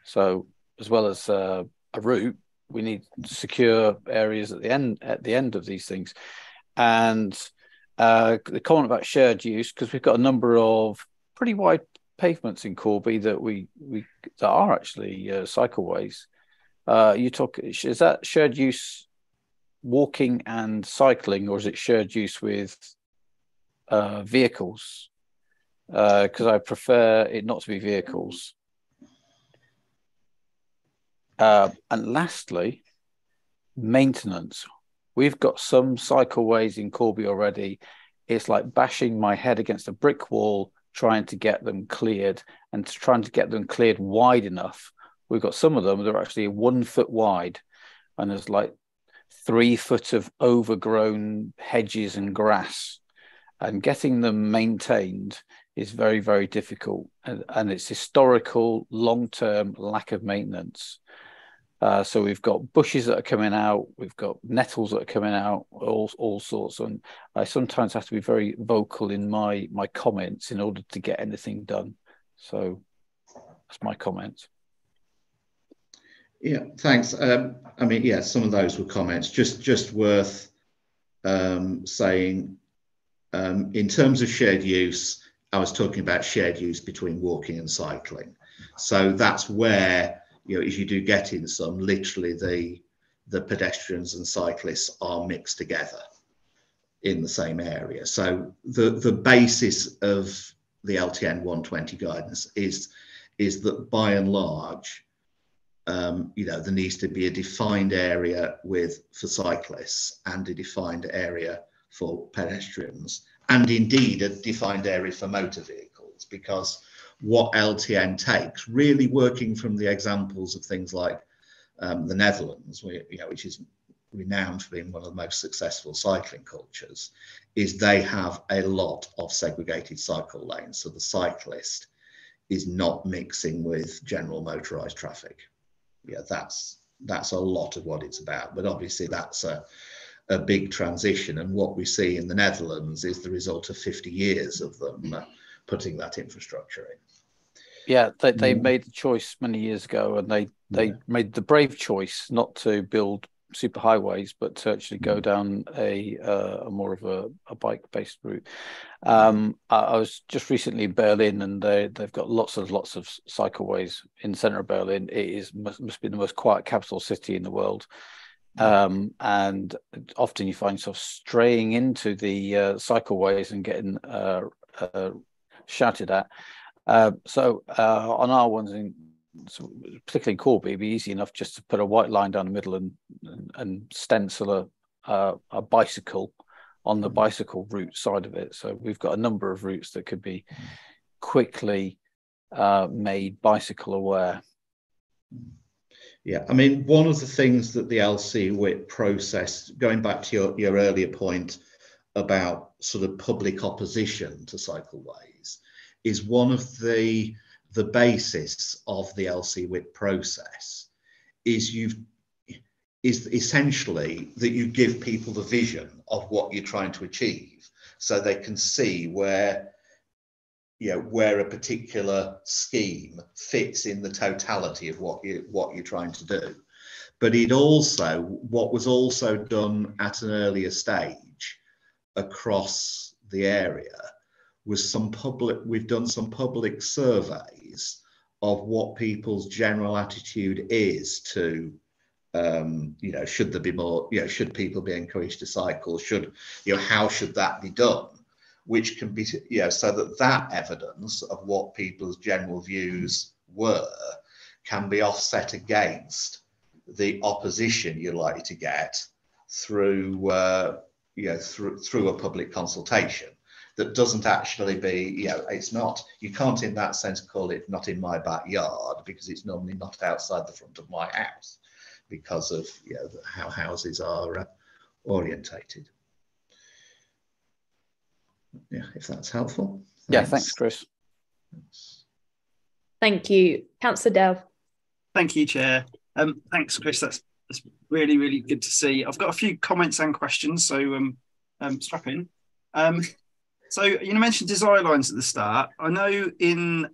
So as well as a route, we need secure areas at the end of these things. And the comment about shared use, because we've got a number of pretty wide pavements in Corby that that are actually cycleways. Is that shared use walking and cycling, or is it shared use with vehicles? Because I prefer it not to be vehicles. And lastly, maintenance. We've got some cycleways in Corby already. It's like bashing my head against a brick wall trying to get them cleared and trying to get them cleared wide enough. We've got some of them that are actually 1 foot wide, and there's like 3 foot of overgrown hedges and grass, and getting them maintained is very, very difficult. And it's historical, long-term lack of maintenance. So we've got bushes that are coming out, we've got nettles that are coming out, all sorts. And I sometimes have to be very vocal in my comments in order to get anything done. So that's my comments. Yeah, thanks. I mean, yeah, some of those were comments. Just worth saying, in terms of shared use, I was talking about shared use between walking and cycling. So that's where, you know, if you do get in some, literally the pedestrians and cyclists are mixed together in the same area. So the basis of the LTN 120 guidance is that by and large, you know, there needs to be a defined area for cyclists and a defined area for pedestrians, and indeed a defined area for motor vehicles, because what LTN takes, really working from the examples of things like the Netherlands, you know, which is renowned for being one of the most successful cycling cultures, is they have a lot of segregated cycle lanes. So the cyclist is not mixing with general motorised traffic. Yeah, that's a lot of what it's about. But obviously that's a big transition. And what we see in the Netherlands is the result of 50 years of them putting that infrastructure in. Yeah, they made the choice many years ago, and they made the brave choice not to build superhighways, but to actually go down a more of a bike-based route. I was just recently in Berlin, and they've got lots of cycleways in the centre of Berlin. It must be the most quiet capital city in the world. And often you find yourself straying into the cycleways and getting shouted at. So on our ones, particularly in Corby, it'd be easy enough just to put a white line down the middle and stencil a bicycle on the bicycle route side of it. So we've got a number of routes that could be quickly made bicycle aware. Yeah, I mean, one of the things that the LC WIP process, going back to your earlier point about sort of public opposition to cycleways, is one of the basis of the LC WIP process is essentially that you give people the vision of what you're trying to achieve, so they can see where a particular scheme fits in the totality of what you're trying to do. But what was also done at an earlier stage across the area was we've done some public surveys of what people's general attitude is to, should there be more, should people be encouraged to cycle? How should that be done? Which can be, so that evidence of what people's general views were can be offset against the opposition you're likely to get through a public consultation. That doesn't actually be, it's not, you can't in that sense call it not in my backyard, because it's normally not outside the front of my house because of how houses are orientated. Yeah, if that's helpful. Thanks. Yeah, thanks, Chris. Thank you. Councillor Dell. Thank you, Chair. Thanks, Chris. That's really, really good to see. I've got a few comments and questions, so strap in. So you mentioned desire lines at the start. I know in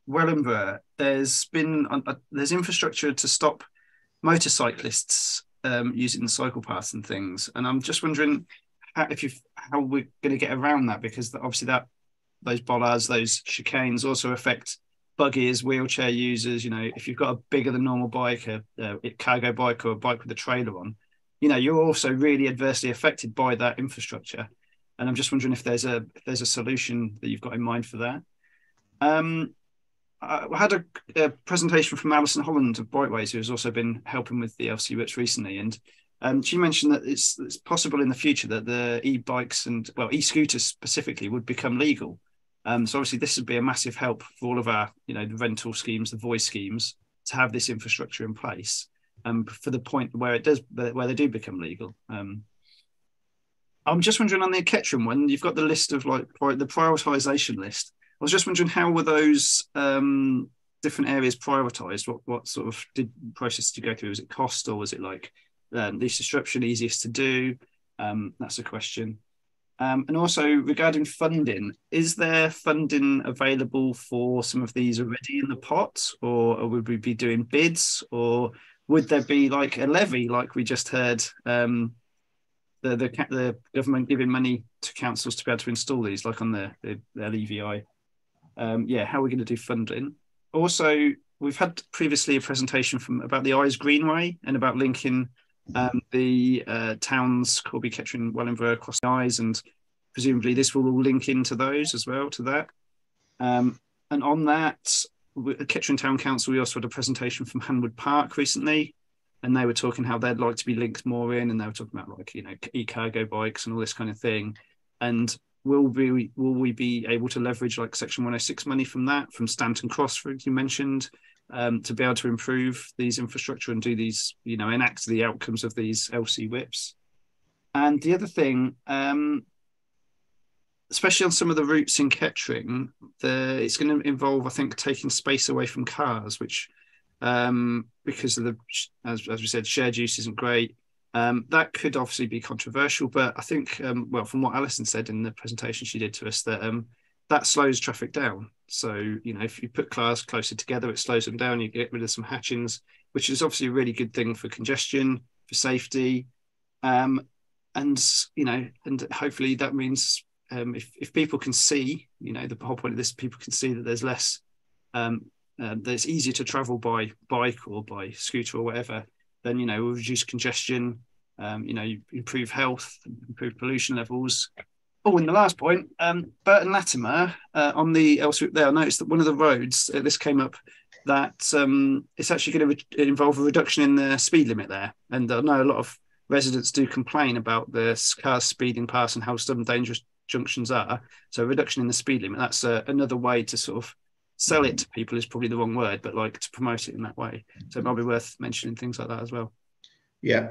Wellingborough there's infrastructure to stop motorcyclists using the cycle paths and things, and I'm just wondering how we're going to get around that, because obviously those bollards, those chicanes also affect buggies, wheelchair users. If you've got a bigger than normal bike, a cargo bike or a bike with a trailer on, you're also really adversely affected by that infrastructure. And I'm just wondering if there's a solution that you've got in mind for that. I had a presentation from Alison Holland of Bikeways, who has also been helping with the LC WIPs recently, and she mentioned that it's possible in the future that the e-bikes and e-scooters specifically would become legal. So obviously this would be a massive help for all of our, the rental schemes, the voice schemes, to have this infrastructure in place for the point where they do become legal. I'm just wondering on the Kettering one, you've got the list of the prioritisation list. I was just wondering, how were those different areas prioritised? What sort of process did you go through? Was it cost, or was it like least disruption, easiest to do? That's a question. And also regarding funding, is there funding available for some of these already in the pot, or would we be doing bids, or would there be like a levy, like we just heard? The government giving money to councils to be able to install these, like on the LEVI. How are we going to do funding? Also, we've had previously a presentation about the Eyes Greenway and about linking the towns, Corby, Kettering, Wellingborough, across the Eyes, and presumably this will all link into those as well, to that. And on that, Kettering Town Council, we also had a presentation from Hanwood Park recently, and they were talking how they'd like to be linked more in, and they were talking about e-cargo bikes and all this kind of thing. And will we be able to leverage like Section 106 money from Stanton Cross, for you mentioned, to be able to improve these infrastructure and do these, enact the outcomes of these LC whips? And the other thing, especially on some of the routes in Kettering, it's going to involve, I think, taking space away from cars, which because of as we said, shared use isn't great. That could obviously be controversial, but I think, from what Alison said in the presentation she did to us, that slows traffic down. So, if you put cars closer together, it slows them down. You get rid of some hatchings, which is obviously a really good thing for congestion, for safety, and hopefully that means if people can see, the whole point of this, people can see that there's less. That it's easier to travel by bike or by scooter or whatever, then we'll reduce congestion, improve health, improve pollution levels. Oh, and the last point, Burton Latimer, on the LC there, I noticed that one of the roads, this came up, that it's actually going to involve a reduction in the speed limit there. And I know a lot of residents do complain about the cars speeding past and how some dangerous junctions are. So a reduction in the speed limit, that's another way to sort of sell it to people, is probably the wrong word, but like to promote it in that way. So it might be worth mentioning things like that as well. Yeah.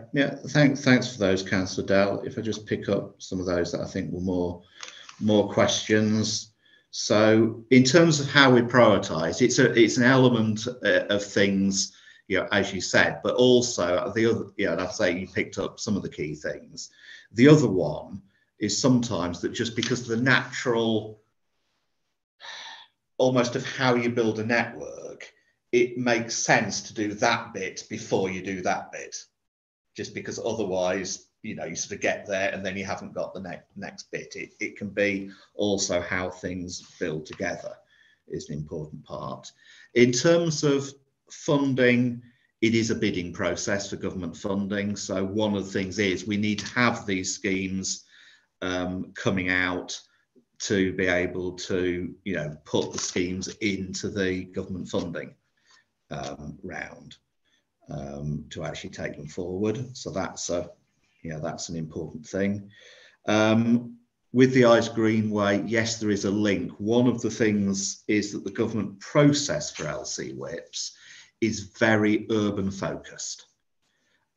Thanks for those, Councillor Dell. If I just pick up some of those that I think were more questions. So in terms of how we prioritise, it's an element of things, as you said, but also the other, I'd say you picked up some of the key things. The other one is sometimes that just because of the natural almost of how you build a network, it makes sense to do that bit before you do that bit, just because otherwise, you sort of get there and then you haven't got the next bit. It can be also how things build together is an important part. In terms of funding, it is a bidding process for government funding. So one of the things is we need to have these schemes coming out to be able to, put the schemes into the government funding round to actually take them forward. So that's an important thing. With the Eyes Greenway, yes, there is a link. One of the things is that the government process for LC whips is very urban focused.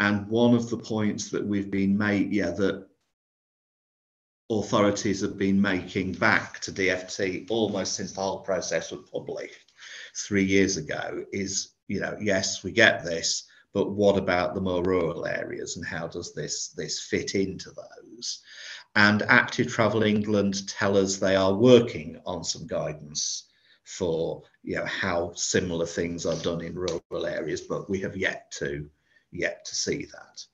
And one of the points that we've been made, that authorities have been making back to DFT almost since the whole process was published 3 years ago is, yes, we get this, but what about the more rural areas and how does this fit into those? And Active Travel England tell us they are working on some guidance for how similar things are done in rural areas, but we have yet to see that.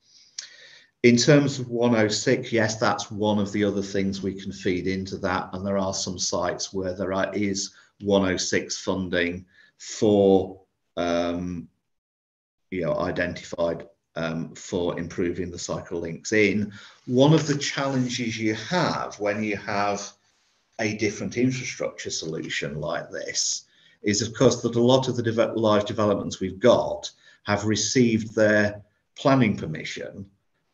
In terms of 106, yes, that's one of the other things we can feed into that. And there are some sites where there is 106 funding for, identified for improving the cycle links in. One of the challenges you have when you have a different infrastructure solution like this is, of course, that a lot of the large developments we've got have received their planning permission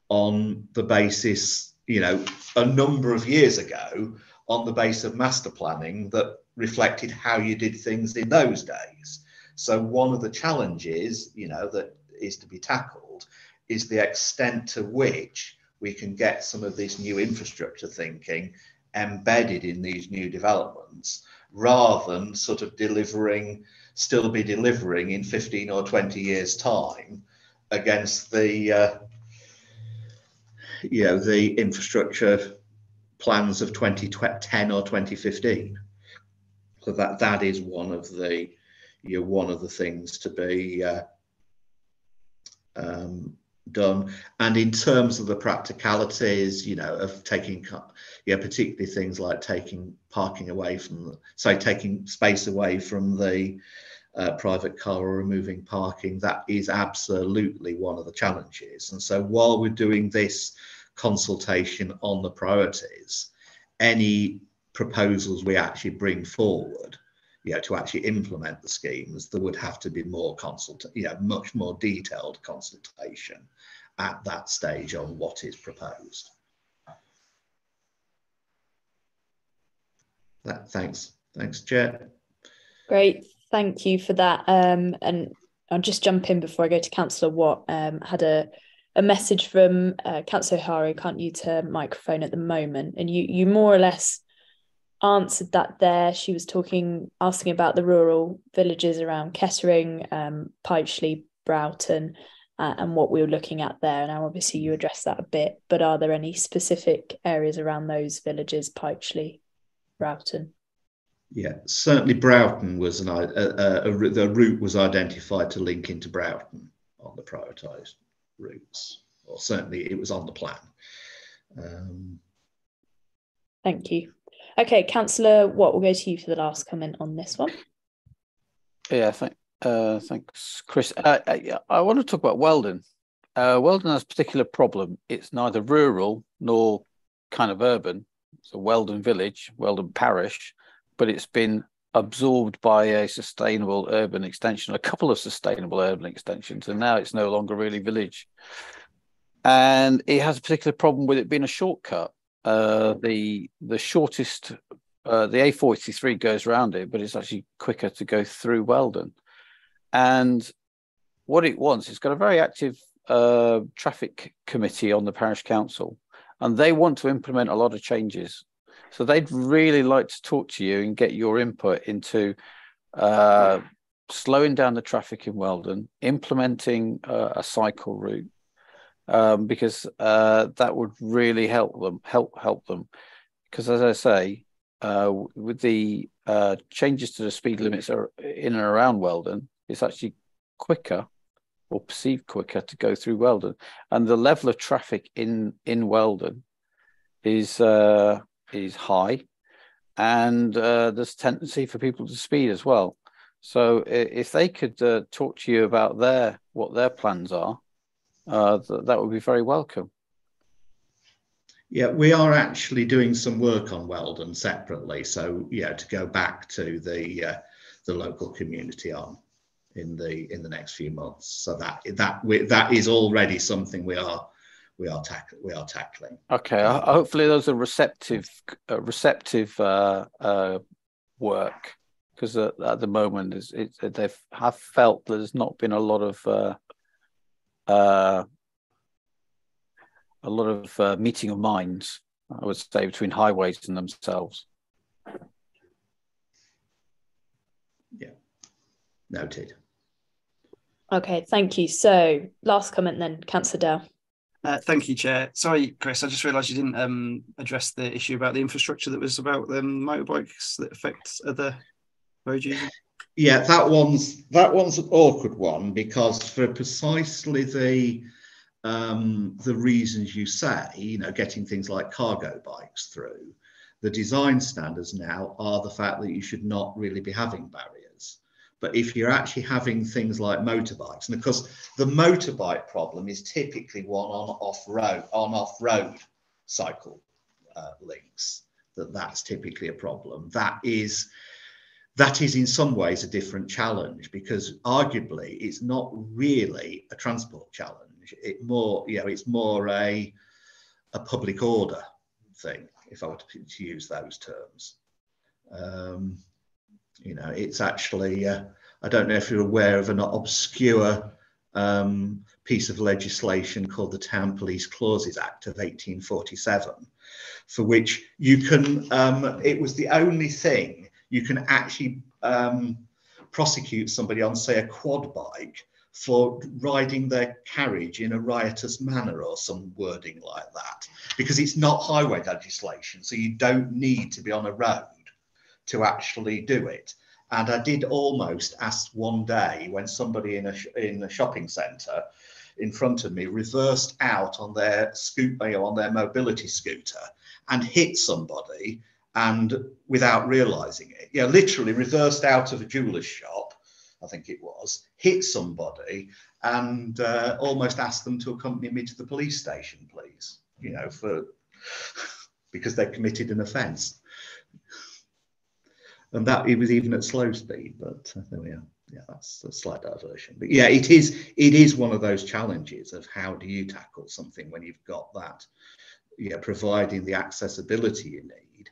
on the basis, a number of years ago on the base of master planning that reflected how you did things in those days. So one of the challenges, you know, that is to be tackled is the extent to which we can get some of this new infrastructure thinking embedded in these new developments, rather than sort of still be delivering in 15 or 20 years' time against the the infrastructure plans of 2010 or 2015. So that is one of the things to be done. And in terms of the practicalities, you know, of taking, particularly things like taking parking away from, taking space away from the private car or removing parking, that is absolutely one of the challenges. And so while we're doing this consultation on the priorities, any proposals we actually bring forward, to actually implement the schemes, there would have to be more much more detailed consultation at that stage on what is proposed. Thanks, Chair. Great, thank you for that. And I'll just jump in before I go to Councillor Watt. Had a message from Councillor Haru, can't use her microphone at the moment, and you more or less answered that there. She was asking about the rural villages around Kettering, Pytchley, Broughton, and what we were looking at there. Now, obviously, you addressed that a bit, but are there any specific areas around those villages, Pytchley, Broughton? Yeah, certainly Broughton was the route was identified to link into Broughton on the prioritised routes, or certainly it was on the plan. Thank you. Okay, Councillor Watt, we'll go to you for the last comment on this one. Yeah, thanks, Chris. I want to talk about Weldon. Weldon has a particular problem. It's neither rural nor kind of urban. It's a Weldon village, Weldon parish, but it's been absorbed by a sustainable urban extension, a couple of sustainable urban extensions, and now it's no longer really village. And it has a particular problem with it being a shortcut. The shortest, the A43 goes around it, but it's actually quicker to go through Weldon. And what it wants, it's got a very active traffic committee on the parish council, and they want to implement a lot of changes. So they'd really like to talk to you and get your input into slowing down the traffic in Weldon, implementing a cycle route, because that would really help them. Because as I say, with the changes to the speed limits in and around Weldon, it's actually quicker or perceived quicker to go through Weldon, and the level of traffic in Weldon is high, and there's tendency for people to speed as well. So if they could talk to you about what their plans are, that would be very welcome. Yeah, we are actually doing some work on Weldon separately. So to go back to the local community arm in the next few months. So that is already something we are tackling. Okay, hopefully those are receptive work, because at the moment they have felt there's not been a lot of meeting of minds, I would say, between highways and themselves. Yeah, noted. Okay, thank you. So last comment then, Councillor Dale. Thank you, Chair. Sorry, Chris, I just realised you didn't address the issue about the infrastructure that was about motorbikes that affect other road users. Yeah, that one's an awkward one, because for precisely the reasons you say, getting things like cargo bikes through, the design standards now are the fact that you should not really be having barriers. But if you're actually having things like motorbikes, and of course the motorbike problem is typically one on off-road cycle links, that's typically a problem. That is in some ways a different challenge, because arguably it's not really a transport challenge. It's more a public order thing. if I were to use those terms. You know, it's actually, I don't know if you're aware of an obscure piece of legislation called the Town Police Clauses Act of 1847, for which you can, it was the only thing you can actually prosecute somebody on, say, a quad bike for riding their carriage in a riotous manner or some wording like that, because it's not highway legislation, so you don't need to be on a road to actually do it. And I did almost ask one day when somebody in a shopping centre in front of me reversed out on their on their mobility scooter and hit somebody, and without realising it, yeah, literally reversed out of a jeweller's shop, I think it was, hit somebody, and almost asked them to accompany me to the police station, please, you know, for because they committed an offence. And that it was even at slow speed, but there we are. Yeah, that's a slight diversion. But yeah, it is one of those challenges of how do you tackle something when you've got that, yeah, providing the accessibility you need,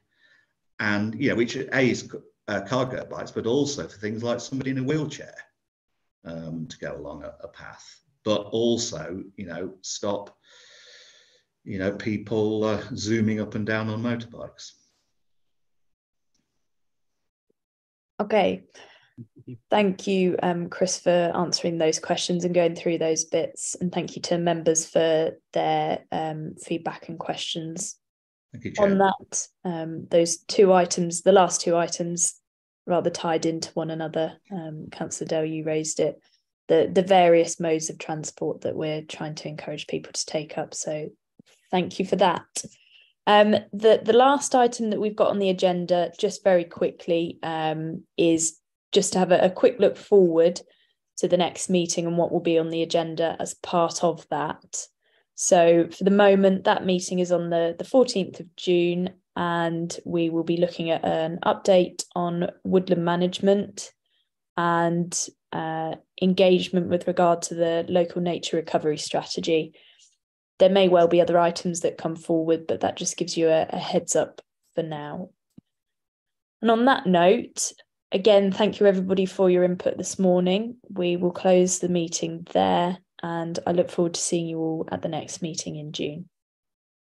and yeah, which is cargo bikes, but also for things like somebody in a wheelchair to go along a path, but also, you know, stop, you know, people zooming up and down on motorbikes. Okay, thank you, Chris, for answering those questions and going through those bits, and thank you to members for their feedback and questions. Thank you, Chair. On that. Those two items, the last two items, rather tied into one another. Councillor Dale, you raised it, the various modes of transport that we're trying to encourage people to take up. So thank you for that. The last item that we've got on the agenda, just very quickly, is just to have a quick look forward to the next meeting and what will be on the agenda as part of that. So for the moment, that meeting is on the 14th of June, and we will be looking at an update on woodland management and engagement with regard to the local nature recovery strategy. There may well be other items that come forward, but that just gives you a heads up for now. And on that note, again, thank you everybody for your input this morning. We will close the meeting there, and I look forward to seeing you all at the next meeting in June.